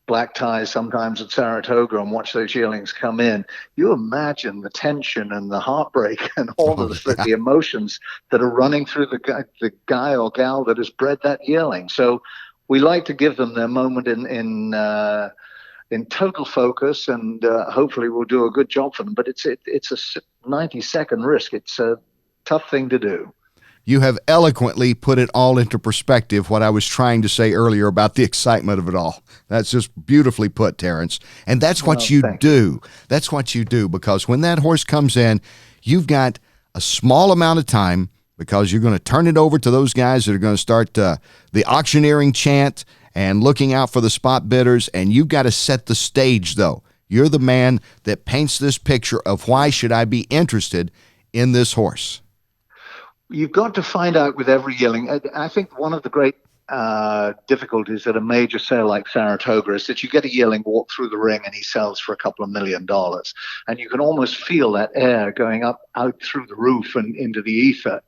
F: black ties sometimes at Saratoga and watch those yearlings come in. You imagine the tension and the heartbreak and all the emotions that are running through the guy or gal that has bred that yearling. So we like to give them their moment in total focus, and hopefully we'll do a good job for them. But it's a 90-second risk. It's a tough thing to do.
A: You have eloquently put it all into perspective, what I was trying to say earlier about the excitement of it all. That's just beautifully put, Terence. And that's what you do. That's what you do, because when that horse comes in, you've got a small amount of time, because you're going to turn it over to those guys that are going to start the auctioneering chant and looking out for the spot bidders, and you've got to set the stage, though. You're the man that paints this picture of why should I be interested in this horse.
F: You've got to find out with every yearling. I think one of the great difficulties at a major sale like Saratoga is that you get a yearling walk through the ring and he sells for a couple of $1 million. And you can almost feel that air going up out through the roof and into the ether.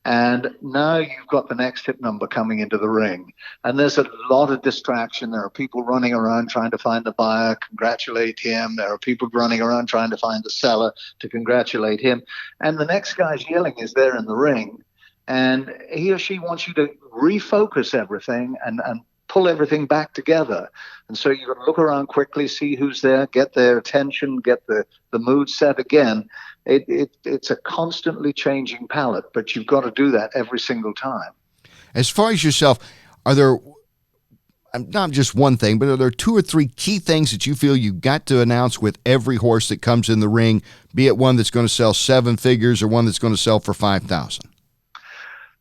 F: And now you've got the next hit number coming into the ring. And there's a lot of distraction. There are people running around trying to find the buyer, congratulate him. There are people running around trying to find the seller to congratulate him. And the next guy's yelling is there in the ring. And he or she wants you to refocus everything and pull everything back together. And so you've got to look around quickly, see who's there, get their attention, get the mood set again. It's a constantly changing palette, but you've got to do that every single time.
A: As far as yourself, are there, not just one thing, but are there 2 or 3 key things that you feel you've got to announce with every horse that comes in the ring, be it one that's going to sell 7 figures or one that's going to sell for 5,000?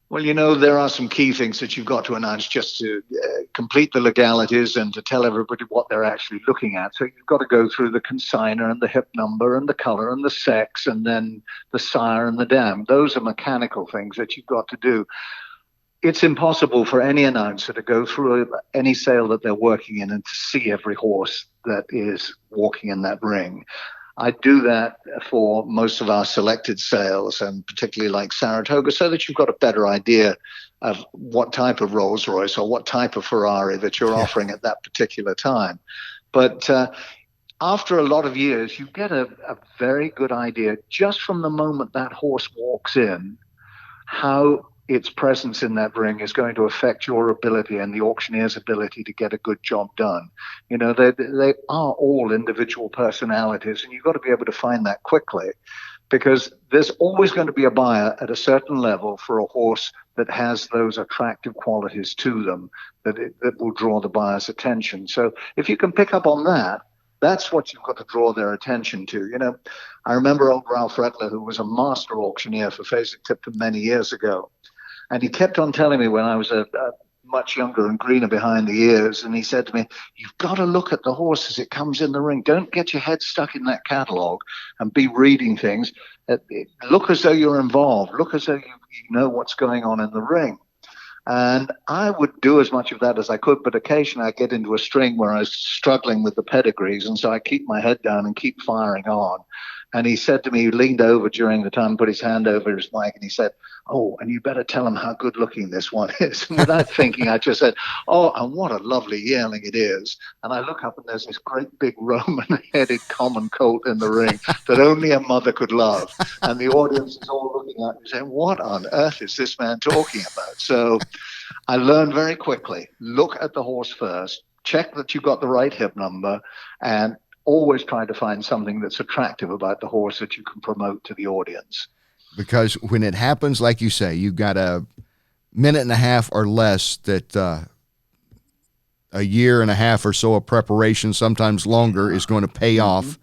F: Well, there are some key things that you've got to announce just to complete the legalities and to tell everybody what they're actually looking at. So you've got to go through the consignor and the hip number and the color and the sex and then the sire and the dam. Those are mechanical things that you've got to do. It's impossible for any announcer to go through any sale that they're working in and to see every horse that is walking in that ring. I do that for most of our selected sales, and particularly like Saratoga, so that you've got a better idea of what type of Rolls Royce or what type of Ferrari that you're offering at that particular time. But after a lot of years, you get a very good idea just from the moment that horse walks in, how its presence in that ring is going to affect your ability and the auctioneer's ability to get a good job done. They are all individual personalities, and you've got to be able to find that quickly, because there's always going to be a buyer at a certain level for a horse that has those attractive qualities to them that will draw the buyer's attention. So if you can pick up on that, that's what you've got to draw their attention to. I remember old Ralph Rettler, who was a master auctioneer for Fasig Tipton many years ago. And he kept on telling me when I was much younger and greener behind the ears, and he said to me, you've got to look at the horse as it comes in the ring. Don't get your head stuck in that catalogue and be reading things. Look as though you're involved. Look as though you know what's going on in the ring. And I would do as much of that as I could, but occasionally I get into a string where I was struggling with the pedigrees, and so I keep my head down and keep firing on. And he said to me, he leaned over during the time, put his hand over his mic, and he said, oh, and you better tell him how good looking this one is. And without thinking, I just said, oh, and what a lovely yearling it is. And I look up and there's this great big Roman-headed common colt in the ring that only a mother could love. And the audience is all looking at me saying, what on earth is this man talking about? So I learned very quickly, look at the horse first, check that you've got the right hip number, and always try to find something that's attractive about the horse that you can promote to the audience.
A: Because when it happens, like you say, you've got a minute and a half or less that a year and a half or so of preparation, sometimes longer, is going to pay off.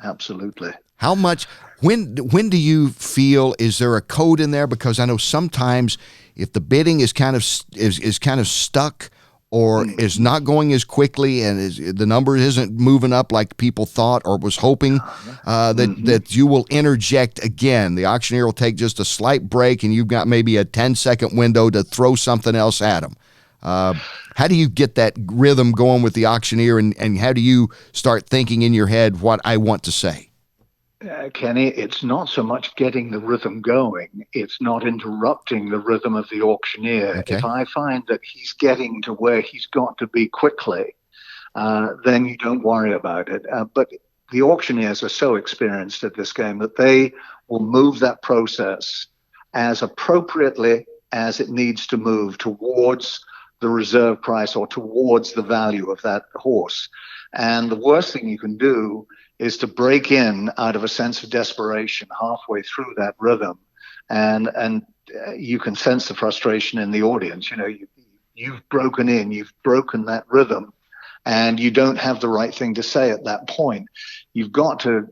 F: Absolutely.
A: How much, when do you feel, is there a code in there? Because I know sometimes if the bidding is kind of stuck, or is not going as quickly, and the number isn't moving up like people thought or was hoping, that you will interject again. The auctioneer will take just a slight break, and you've got maybe a 10-second window to throw something else at them. How do you get that rhythm going with the auctioneer, and how do you start thinking in your head what I want to say?
F: Kenny, it's not so much getting the rhythm going. It's not interrupting the rhythm of the auctioneer.
A: Okay.
F: If I find that he's getting to where he's got to be quickly, then you don't worry about it. But the auctioneers are so experienced at this game that they will move that process as appropriately as it needs to move towards the reserve price or towards the value of that horse. And the worst thing you can do is to break in out of a sense of desperation halfway through that rhythm, and you can sense the frustration in the audience. You've broken in, you've broken that rhythm, and you don't have the right thing to say at that point. You've got to,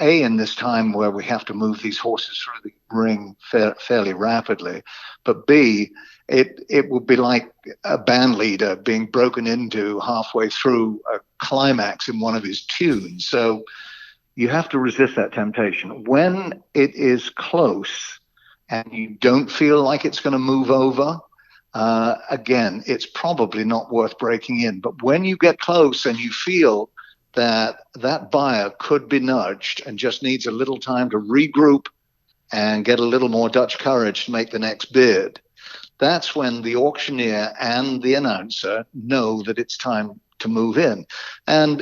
F: in this time where we have to move these horses through the ring fairly rapidly, but B, it would be like a band leader being broken into halfway through a climax in one of his tunes. So you have to resist that temptation. When it is close and you don't feel like it's going to move over, again, it's probably not worth breaking in. But when you get close and you feel that that buyer could be nudged and just needs a little time to regroup and get a little more Dutch courage to make the next bid, that's when the auctioneer and the announcer know that it's time to move in. And,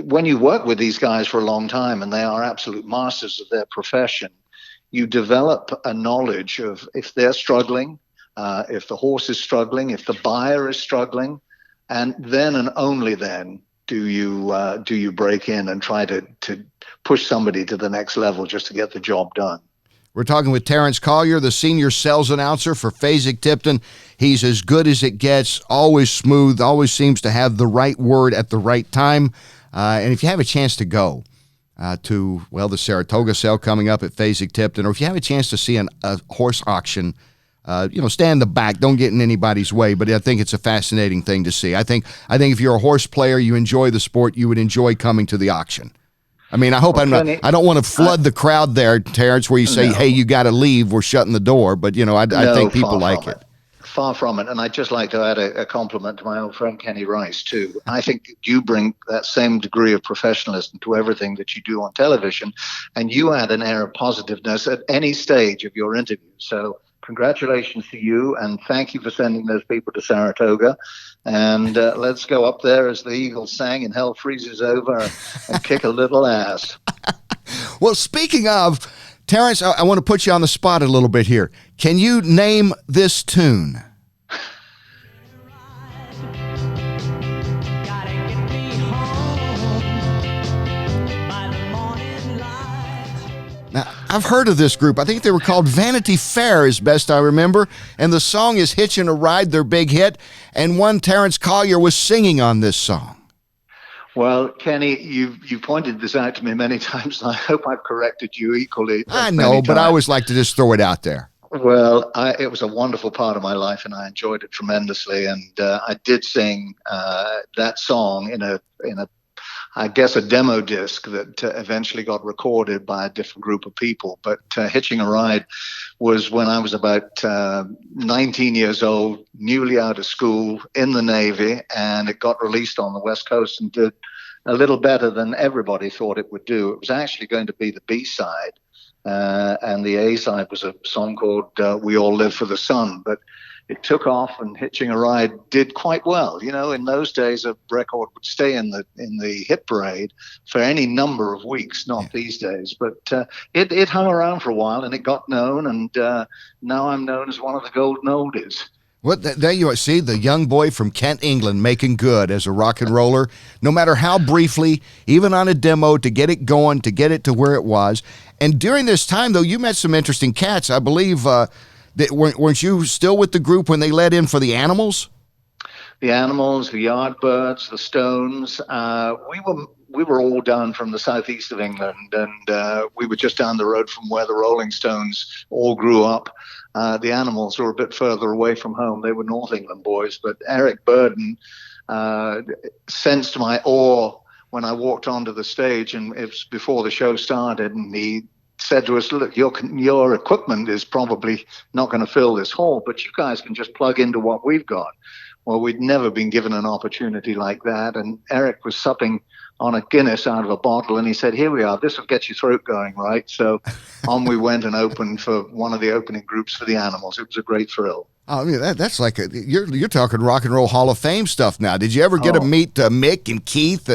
F: when you work with these guys for a long time and they are absolute masters of their profession, you develop a knowledge of if they're struggling, if the horse is struggling, if the buyer is struggling, and then and only then do you break in and try to push somebody to the next level just to get the job done.
A: We're talking with Terence Collier, the senior sales announcer for Fasig Tipton. He's as good as it gets, always smooth, always seems to have the right word at the right time. And if you have a chance to go to, the Saratoga sale coming up at Fasig Tipton, or if you have a chance to see a horse auction, stay in the back. Don't get in anybody's way, but I think it's a fascinating thing to see. I think if you're a horse player, you enjoy the sport, you would enjoy coming to the auction. I mean, I hope I don't want to flood the crowd there, Terence, where you say, hey, you got to leave, we're shutting the door. But, I think people like it.
F: Far from it. And I'd just like to add a compliment to my old friend Kenny Rice, too. I think you bring that same degree of professionalism to everything that you do on television, and you add an air of positiveness at any stage of your interview. So congratulations to you, and thank you for sending those people to Saratoga. And let's go up there, as the Eagles sang, and hell freezes over, and kick a little ass.
A: Well, speaking of, Terence, I want to put you on the spot a little bit here. Can you name this tune? Now, I've heard of this group. I think they were called Vanity Fare, as best I remember. And the song is Hitchin' a Ride, their big hit. And one Terence Collier was singing on this song.
F: Well, Kenny, you pointed this out to me many times, and I hope I've corrected you equally.
A: I know, but I always like to just throw it out there.
F: Well, it was a wonderful part of my life, and I enjoyed it tremendously. And I did sing that song in a I guess, a demo disc that eventually got recorded by a different group of people. But Hitching a Ride was when I was about 19 years old, newly out of school, in the Navy, and it got released on the West Coast and did a little better than everybody thought it would do. It was actually going to be the B-side, and the A-side was a song called We All Live for the Sun. But it took off, and Hitching a Ride did quite well. You know, in those days, a record would stay in the hit parade for any number of weeks, not these days. But it hung around for a while, and it got known, and now I'm known as one of the golden oldies.
A: Well, there you see the young boy from Kent, England, making good as a rock and roller, no matter how briefly, even on a demo, to get it going, to get it to where it was. And during this time, though, you met some interesting cats. I believe weren't you still with the group when they let in for the Animals?
F: The Animals, the Yardbirds, the Stones. We were all down from the southeast of England, and we were just down the road from where the Rolling Stones all grew up. The Animals were a bit further away from home. They were North England boys, but Eric Burden sensed my awe when I walked onto the stage, and it was before the show started, and he said to us, look, your equipment is probably not going to fill this hall, but you guys can just plug into what we've got. Well, we'd never been given an opportunity like that, and Eric was supping on a Guinness out of a bottle, and he said, here we are, this will get your throat going, right? So on we went and opened for one of the opening groups for the Animals. It was a great thrill.
A: Oh, I mean, that's like you're talking Rock and Roll Hall of Fame stuff now. Did you ever get to meet Mick and Keith,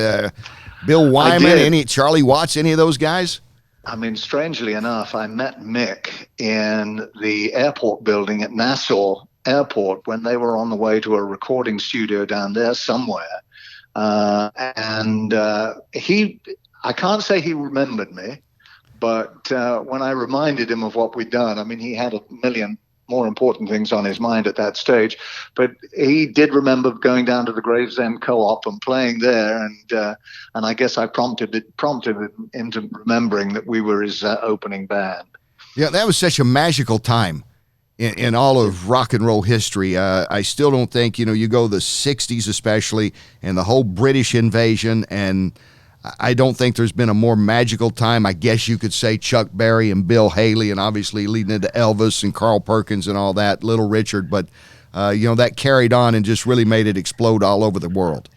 A: Bill Wyman, Charlie Watts, any of those guys?
F: I mean, strangely enough, I met Mick in the airport building at Nassau Airport when they were on the way to a recording studio down there somewhere. And I can't say he remembered me, but when I reminded him of what we'd done, I mean, he had a million more important things on his mind at that stage, but he did remember going down to the Gravesend Co-op and playing there, and I guess I prompted him into remembering that we were his opening band.
A: Yeah, that was such a magical time in all of rock and roll history. I still don't think, you go the 60s especially, and the whole British invasion, and I don't think there's been a more magical time. I guess you could say Chuck Berry and Bill Haley, and obviously leading into Elvis and Carl Perkins and all that, Little Richard, but that carried on and just really made it explode all over the world.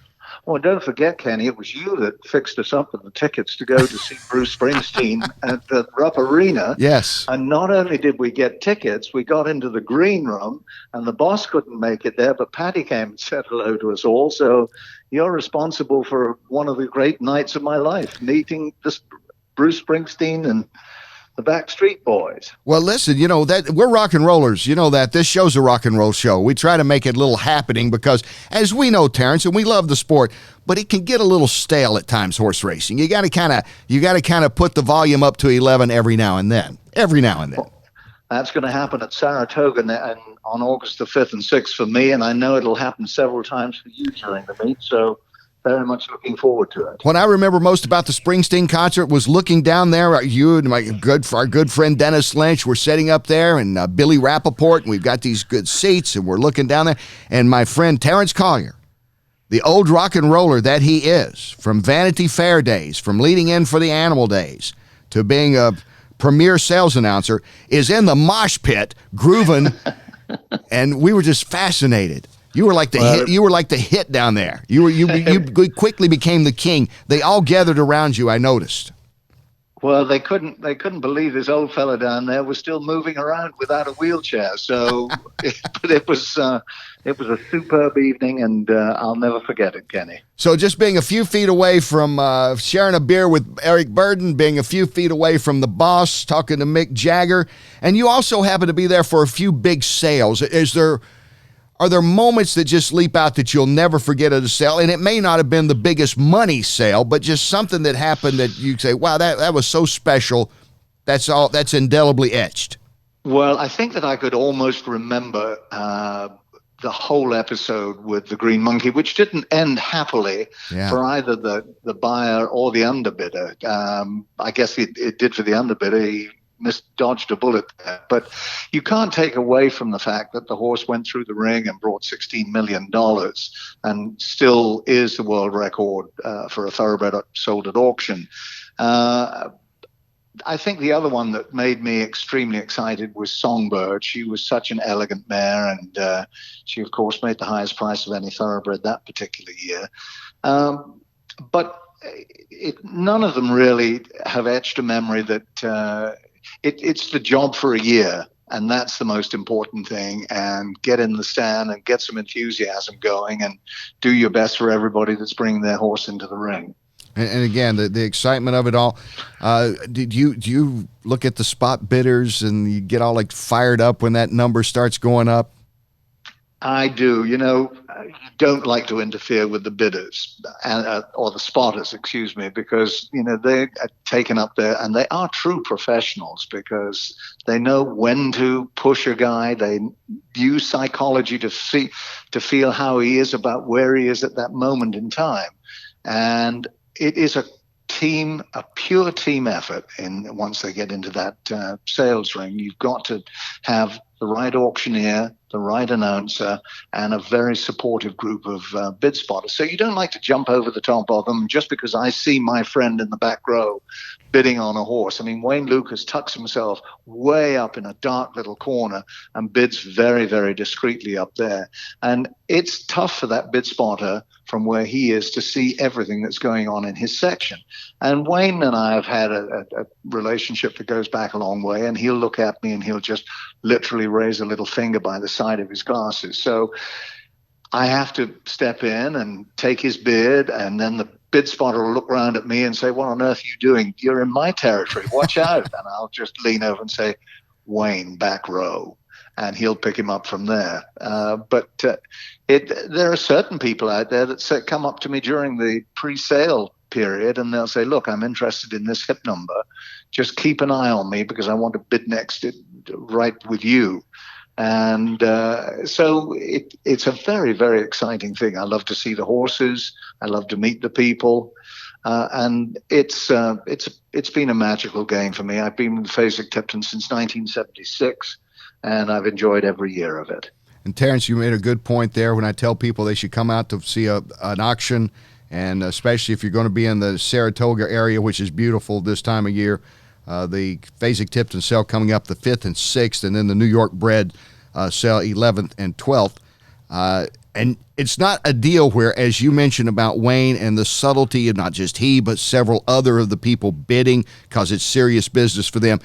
F: Well, don't forget, Kenny, it was you that fixed us up with the tickets to go to see Bruce Springsteen at the Rupp Arena.
A: Yes.
F: And not only did we get tickets, we got into the green room, and the boss couldn't make it there, but Patty came and said hello to us all. So you're responsible for one of the great nights of my life, meeting this Bruce Springsteen and the Backstreet Boys.
A: Well, listen, that we're rock and rollers. You know that. This show's a rock and roll show. We try to make it a little happening because, as we know, Terence, and we love the sport, but it can get a little stale at times, horse racing. You got to kind of put the volume up to 11 every now and then. every now and then.
F: That's going to happen at Saratoga on August the 5th and 6th for me, and I know it'll happen several times for you during the meet, so very much looking forward to it.
A: What I remember most about the Springsteen concert was looking down there. You and our good friend Dennis Lynch were sitting up there, and Billy Rappaport, and we've got these good seats, and we're looking down there, and my friend Terence Collier, the old rock and roller that he is, from Vanity Fair days, from leading in for the Animal days, to being a premier sales announcer, is in the mosh pit grooving, and we were just fascinated. You were like the hit. You were like the hit down there. You quickly became the king. They all gathered around you, I noticed.
F: Well, they couldn't believe this old fella down there was still moving around without a wheelchair. So, but it was a superb evening, and I'll never forget it, Kenny.
A: So, just being a few feet away from sharing a beer with Eric Burden, being a few feet away from the boss, talking to Mick Jagger, and you also happen to be there for a few big sales. Are there moments that just leap out that you'll never forget at a sale? And it may not have been the biggest money sale, but just something that happened that you say, wow, that was so special. That's indelibly etched.
F: Well, I think that I could almost remember the whole episode with the Green Monkey, which didn't end happily for either the buyer or the underbidder. I guess it did for the underbidder. He dodged a bullet there. But you can't take away from the fact that the horse went through the ring and brought $16 million and still is the world record for a thoroughbred sold at auction. I think the other one that made me extremely excited was Songbird. She was such an elegant mare, and she, of course, made the highest price of any thoroughbred that particular year. But none of them really have etched a memory that it's the job for a year, and that's the most important thing. And get in the stand and get some enthusiasm going, and do your best for everybody that's bringing their horse into the ring.
A: And again, the excitement of it all. Do you look at the spot bidders and you get all like fired up when that number starts going up?
F: I do. You don't like to interfere with the bidders or the spotters, excuse me, because, they are taken up there, and they are true professionals because they know when to push a guy. They use psychology to feel how he is about where he is at that moment in time. And it is a pure team effort. Once they get into that sales ring, you've got to have the right auctioneer, the right announcer, and a very supportive group of bid spotters. So you don't like to jump over the top of them just because I see my friend in the back row bidding on a horse. I mean, Wayne Lucas tucks himself way up in a dark little corner and bids very, very discreetly up there. And it's tough for that bid spotter from where he is to see everything that's going on in his section. And Wayne and I have had a relationship that goes back a long way, and he'll look at me and he'll just literally raise a little finger by the side of his glasses. So I have to step in and take his bid, and then the bid spotter will look around at me and say, what on earth are you doing? You're in my territory. Watch out. And I'll just lean over and say, Wayne, back row. And he'll pick him up from there. But there are certain people out there that come up to me during the pre-sale period, and they'll say, look, I'm interested in this hip number. Just keep an eye on me because I want to bid next right with you. And so it's a very, very exciting thing. I love to see the horses. I love to meet the people. And it's been a magical game for me. I've been with Fasig Tipton since 1976, and I've enjoyed every year of it.
A: And Terence, you made a good point there when I tell people they should come out to see an auction, and especially if you're going to be in the Saratoga area, which is beautiful this time of year. The Fasig Tipton sale coming up the 5th and 6th, and then the New York bred sale 11th and 12th. And it's not a deal where, as you mentioned about Wayne and the subtlety of not just he, but several other of the people bidding because it's serious business for them.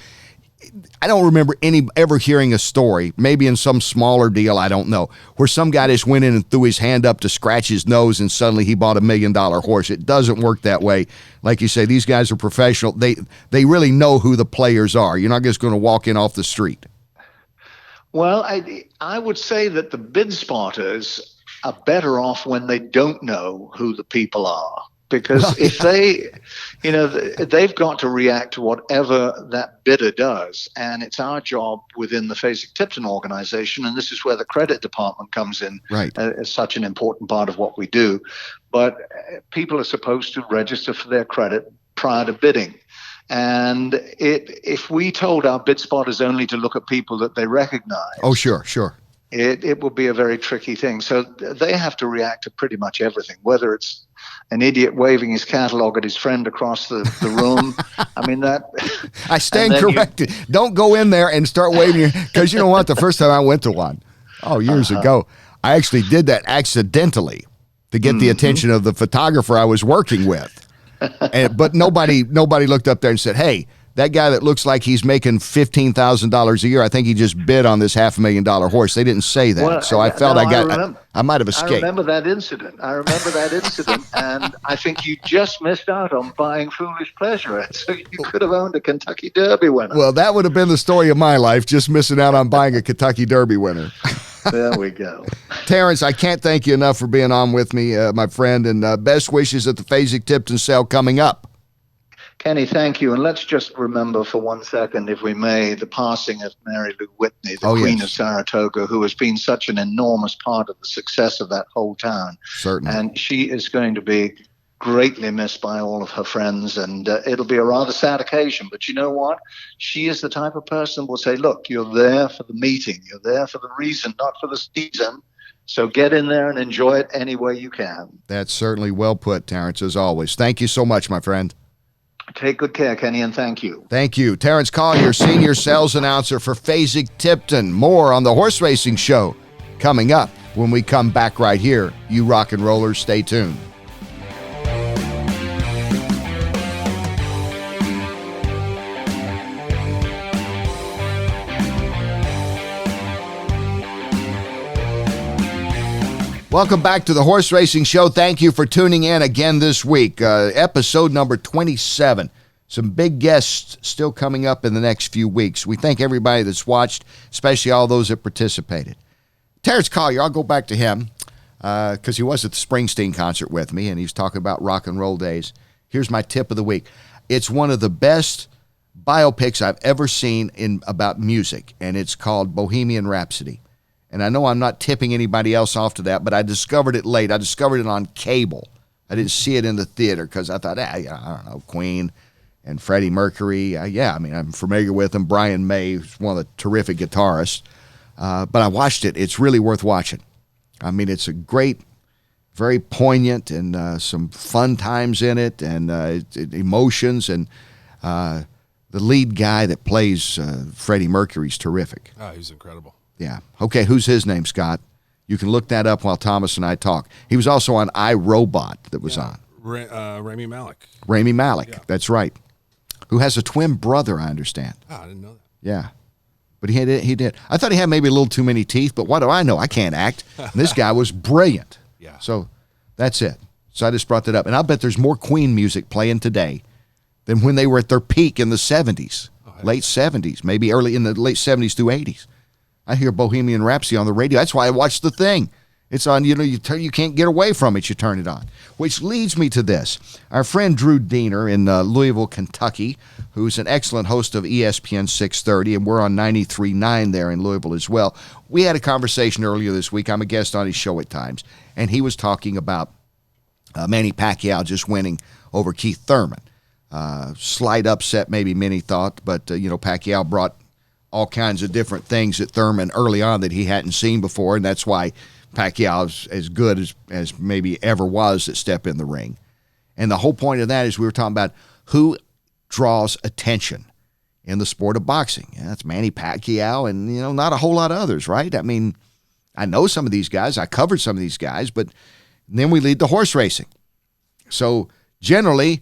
A: I don't remember ever hearing a story, maybe in some smaller deal, I don't know, where some guy just went in and threw his hand up to scratch his nose and suddenly he bought $1 million horse. It doesn't work that way. Like you say, these guys are professional. They really know who the players are. You're not just going to walk in off the street.
F: Well, I would say that the bid spotters are better off when they don't know who the people are. Because if they, they've got to react to whatever that bidder does. And it's our job within the Fasig Tipton organization, and this is where the credit department comes in as such an important part of what we do. But people are supposed to register for their credit prior to bidding. And if we told our bid spotters only to look at people that they recognize.
A: Oh, sure.
F: It will be a very tricky thing. So they have to react to pretty much everything, whether it's an idiot waving his catalog at his friend across the room. I mean, that.
A: I stand corrected. Don't go in there and start waving because you know what? The first time I went to one, years ago, I actually did that accidentally to get the attention of the photographer I was working with. But nobody looked up there and said, "Hey, that guy that looks like he's making $15,000 a year, I think he just bid on this $500,000 horse." They didn't say that.
F: Well,
A: so I felt I might have escaped.
F: I remember that incident. And I think you just missed out on buying foolish pleasure. So you could have owned a Kentucky Derby winner.
A: Well, that would have been the story of my life, just missing out on buying a Kentucky Derby winner.
F: There we go.
A: Terence, I can't thank you enough for being on with me, my friend, and best wishes at the Fasig Tipton sale coming up.
F: Kenny, thank you. And let's just remember for 1 second, if we may, the passing of Mary Lou Whitney, the Queen of Saratoga, who has been such an enormous part of the success of that whole town.
A: Certainly.
F: And she is going to be greatly missed by all of her friends, and it'll be a rather sad occasion. But you know what? She is the type of person who will say, look, you're there for the meeting. You're there for the reason, not for the season. So get in there and enjoy it any way you can.
A: That's certainly well put, Terence, as always. Thank you so much, my friend.
F: Take good care, Kenny, and thank you.
A: Thank you. Terence Collier, senior sales announcer for Fasig Tipton. More on the horse racing show coming up when we come back right here. You rock and rollers, stay tuned. Welcome back to the Horse Racing Show. Thank you for tuning in again this week. Episode number 27. Some big guests still coming up in the next few weeks. We thank everybody that's watched, especially all those that participated. Terence Collier, I'll go back to him because he was at the Springsteen concert with me, and he was talking about rock and roll days. Here's my tip of the week. It's one of the best biopics I've ever seen about music, and it's called Bohemian Rhapsody. And I know I'm not tipping anybody else off to that, but I discovered it late. I discovered it on cable. I didn't see it in the theater because I thought, I don't know, Queen and Freddie Mercury. I'm familiar with them. Brian May is one of the terrific guitarists. But I watched it. It's really worth watching. I mean, it's a great, very poignant and some fun times in it and emotions. And the lead guy that plays Freddie Mercury is terrific.
B: Oh, he's incredible.
A: Yeah. Okay, who's his name, Scott? You can look that up while Thomas and I talk. He was also on iRobot that was on.
B: Rami Malek.
A: Rami Malek, that's right. Who has a twin brother, I understand.
B: Oh, I didn't know that.
A: Yeah. But he did. I thought he had maybe a little too many teeth, but what do I know? I can't act. And this guy was brilliant.
B: Yeah.
A: So that's it. So I just brought that up. And I'll bet there's more Queen music playing today than when they were at their peak in the 70s, late 70s, maybe early in the late 70s through 80s. I hear Bohemian Rhapsody on the radio. That's why I watch the thing. It's on, you can't get away from it. You turn it on. Which leads me to this. Our friend Drew Diener in Louisville, Kentucky, who's an excellent host of ESPN 630, and we're on 93.9 there in Louisville as well. We had a conversation earlier this week. I'm a guest on his show at times, and he was talking about Manny Pacquiao just winning over Keith Thurman. Slight upset, maybe many thought, but, Pacquiao brought all kinds of different things at Thurman early on that he hadn't seen before, and that's why Pacquiao's as good as maybe ever was at step in the ring. And the whole point of that is we were talking about who draws attention in the sport of boxing. And that's Manny Pacquiao and, not a whole lot of others, right? I mean, I know some of these guys. I covered some of these guys, but then we lead to horse racing. So generally,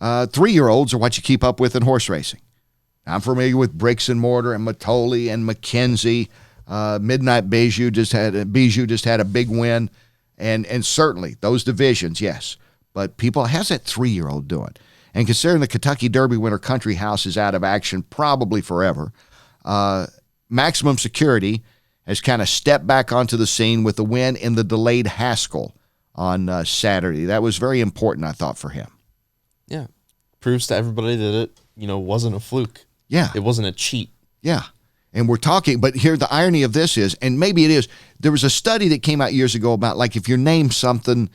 A: 3-year-olds are what you keep up with in horse racing. I'm familiar with Bricks and Mortar and Matoli and McKenzie. Midnight Bijou just had a big win. And certainly those divisions, yes. But how's that 3-year-old doing? And considering the Kentucky Derby winner Country House is out of action probably forever, Maximum Security has kind of stepped back onto the scene with the win in the delayed Haskell on Saturday. That was very important, I thought, for him.
D: Yeah. Proves to everybody that it, wasn't a fluke.
A: Yeah.
D: It wasn't a cheat.
A: Yeah. And we're talking, but here the irony of this is, and maybe it is, there was a study that came out years ago about, like, if you're named something,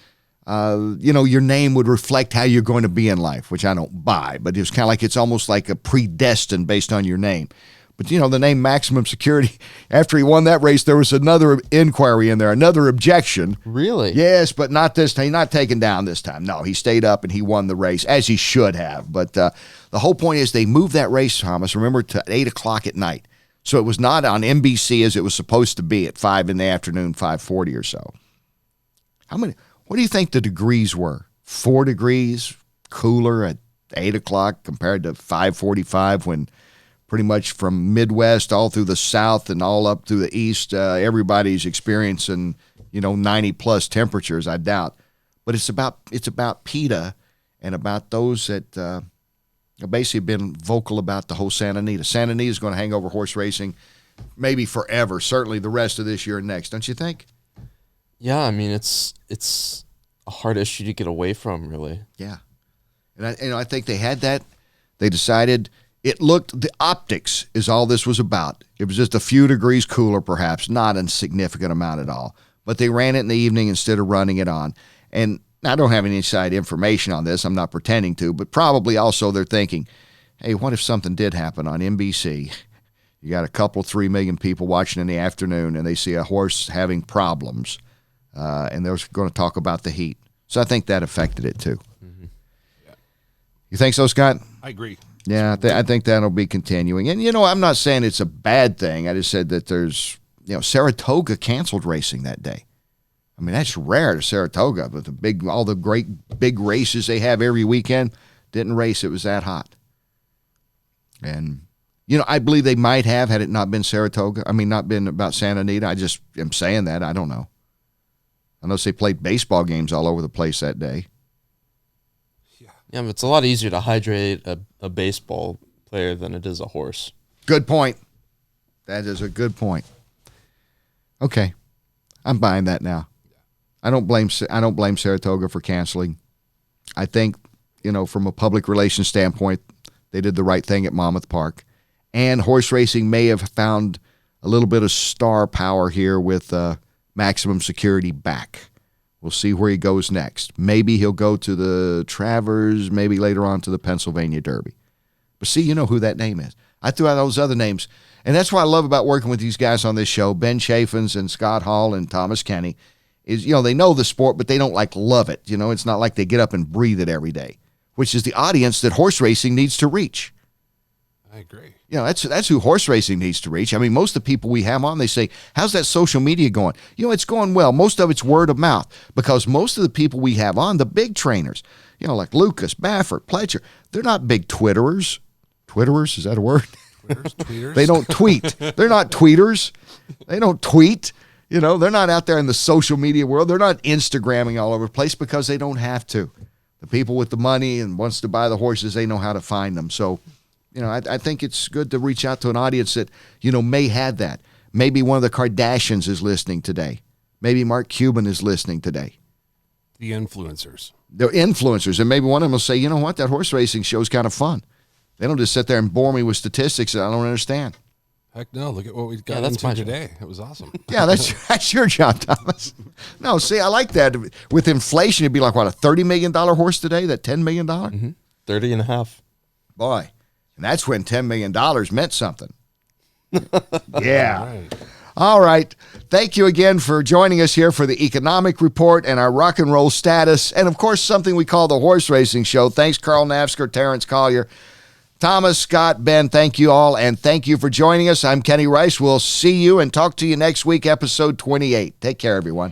A: your name would reflect how you're going to be in life, which I don't buy, but it was kind of like it's almost like a predestined based on your name. But, the name Maximum Security, after he won that race, there was another inquiry in there, another objection.
D: Really?
A: Yes, but not this time. He's not taken down this time. No, he stayed up and he won the race, as he should have. But the whole point is they moved that race, Thomas, remember, to 8 o'clock at night. So it was not on NBC as it was supposed to be at 5 in the afternoon, 5:40 or so. What do you think the degrees were? 4 degrees cooler at 8 o'clock compared to 5:45 when pretty much from Midwest all through the South and all up through the East, everybody's experiencing, 90-plus temperatures, I doubt. But it's about PETA and about those that have basically been vocal about the whole Santa Anita. Santa Anita is going to hang over horse racing maybe forever, certainly the rest of this year and next, don't you think?
D: Yeah, I mean, it's a hard issue to get away from, really.
A: Yeah. And I think they had that. They decided the optics is all this was about. It was just a few degrees cooler, perhaps, not a significant amount at all. But they ran it in the evening instead of running it on. And I don't have any inside information on this. I'm not pretending to, but probably also they're thinking, hey, what if something did happen on NBC? You got a couple, 3 million people watching in the afternoon, and they see a horse having problems, and they're going to talk about the heat. So I think that affected it too. Mm-hmm. Yeah. You think so, Scott?
B: I agree.
A: Yeah, I think that'll be continuing. And, I'm not saying it's a bad thing. I just said that there's, Saratoga canceled racing that day. I mean, that's rare to Saratoga, but all the great big races they have every weekend didn't race. It was that hot. And, I believe they might have had it not been Saratoga. I mean, not been about Santa Anita. I just am saying that. I don't know. Unless they played baseball games all over the place that day.
D: Yeah, but it's a lot easier to hydrate a baseball player than it is a horse.
A: Good point. That is a good point. Okay, I'm buying that now. I don't blame Saratoga for canceling. I think, from a public relations standpoint, they did the right thing at Monmouth Park. And horse racing may have found a little bit of star power here with Maximum Security back. We'll see where he goes next. Maybe he'll go to the Travers, maybe later on to the Pennsylvania Derby. But see, you know who that name is. I threw out those other names. And that's what I love about working with these guys on this show, Ben Chaffins and Scott Hall and Thomas Kenny, is, they know the sport, but they don't love it. It's not like they get up and breathe it every day, which is the audience that horse racing needs to reach.
B: I agree.
A: That's who horse racing needs to reach. I mean, most of the people we have on, they say, how's that social media going? It's going well. Most of it's word of mouth because most of the people we have on, the big trainers, like Lucas, Baffert, Pletcher, they're not big Twitterers. Twitterers, is that a word?
B: Tweeters?
A: They don't tweet. They're not tweeters. They don't tweet. They're not out there in the social media world. They're not Instagramming all over the place because they don't have to. The people with the money and wants to buy the horses, they know how to find them. So, I think it's good to reach out to an audience that, may have that. Maybe one of the Kardashians is listening today. Maybe Mark Cuban is listening today.
B: The influencers.
A: They're influencers. And maybe one of them will say, you know what, that horse racing show is kind of fun. They don't just sit there and bore me with statistics that I don't understand.
B: Heck no, look at what we got
D: that's
B: into today. It was awesome.
A: Yeah, that's your job, Thomas. No, see, I like that. With inflation, it'd be like, what, a $30 million horse today, that $10 million?
D: Mm-hmm. 30 and a half.
A: Boy, and that's when $10 million meant something. Yeah.
B: All right.
A: All right. Thank you again for joining us here for the economic report and our rock and roll status. And, of course, something we call the horse racing show. Thanks, Carl Nafzger, Terence Collier, Thomas, Scott, Ben, thank you all, and thank you for joining us. I'm Kenny Rice. We'll see you and talk to you next week, episode 28. Take care, everyone.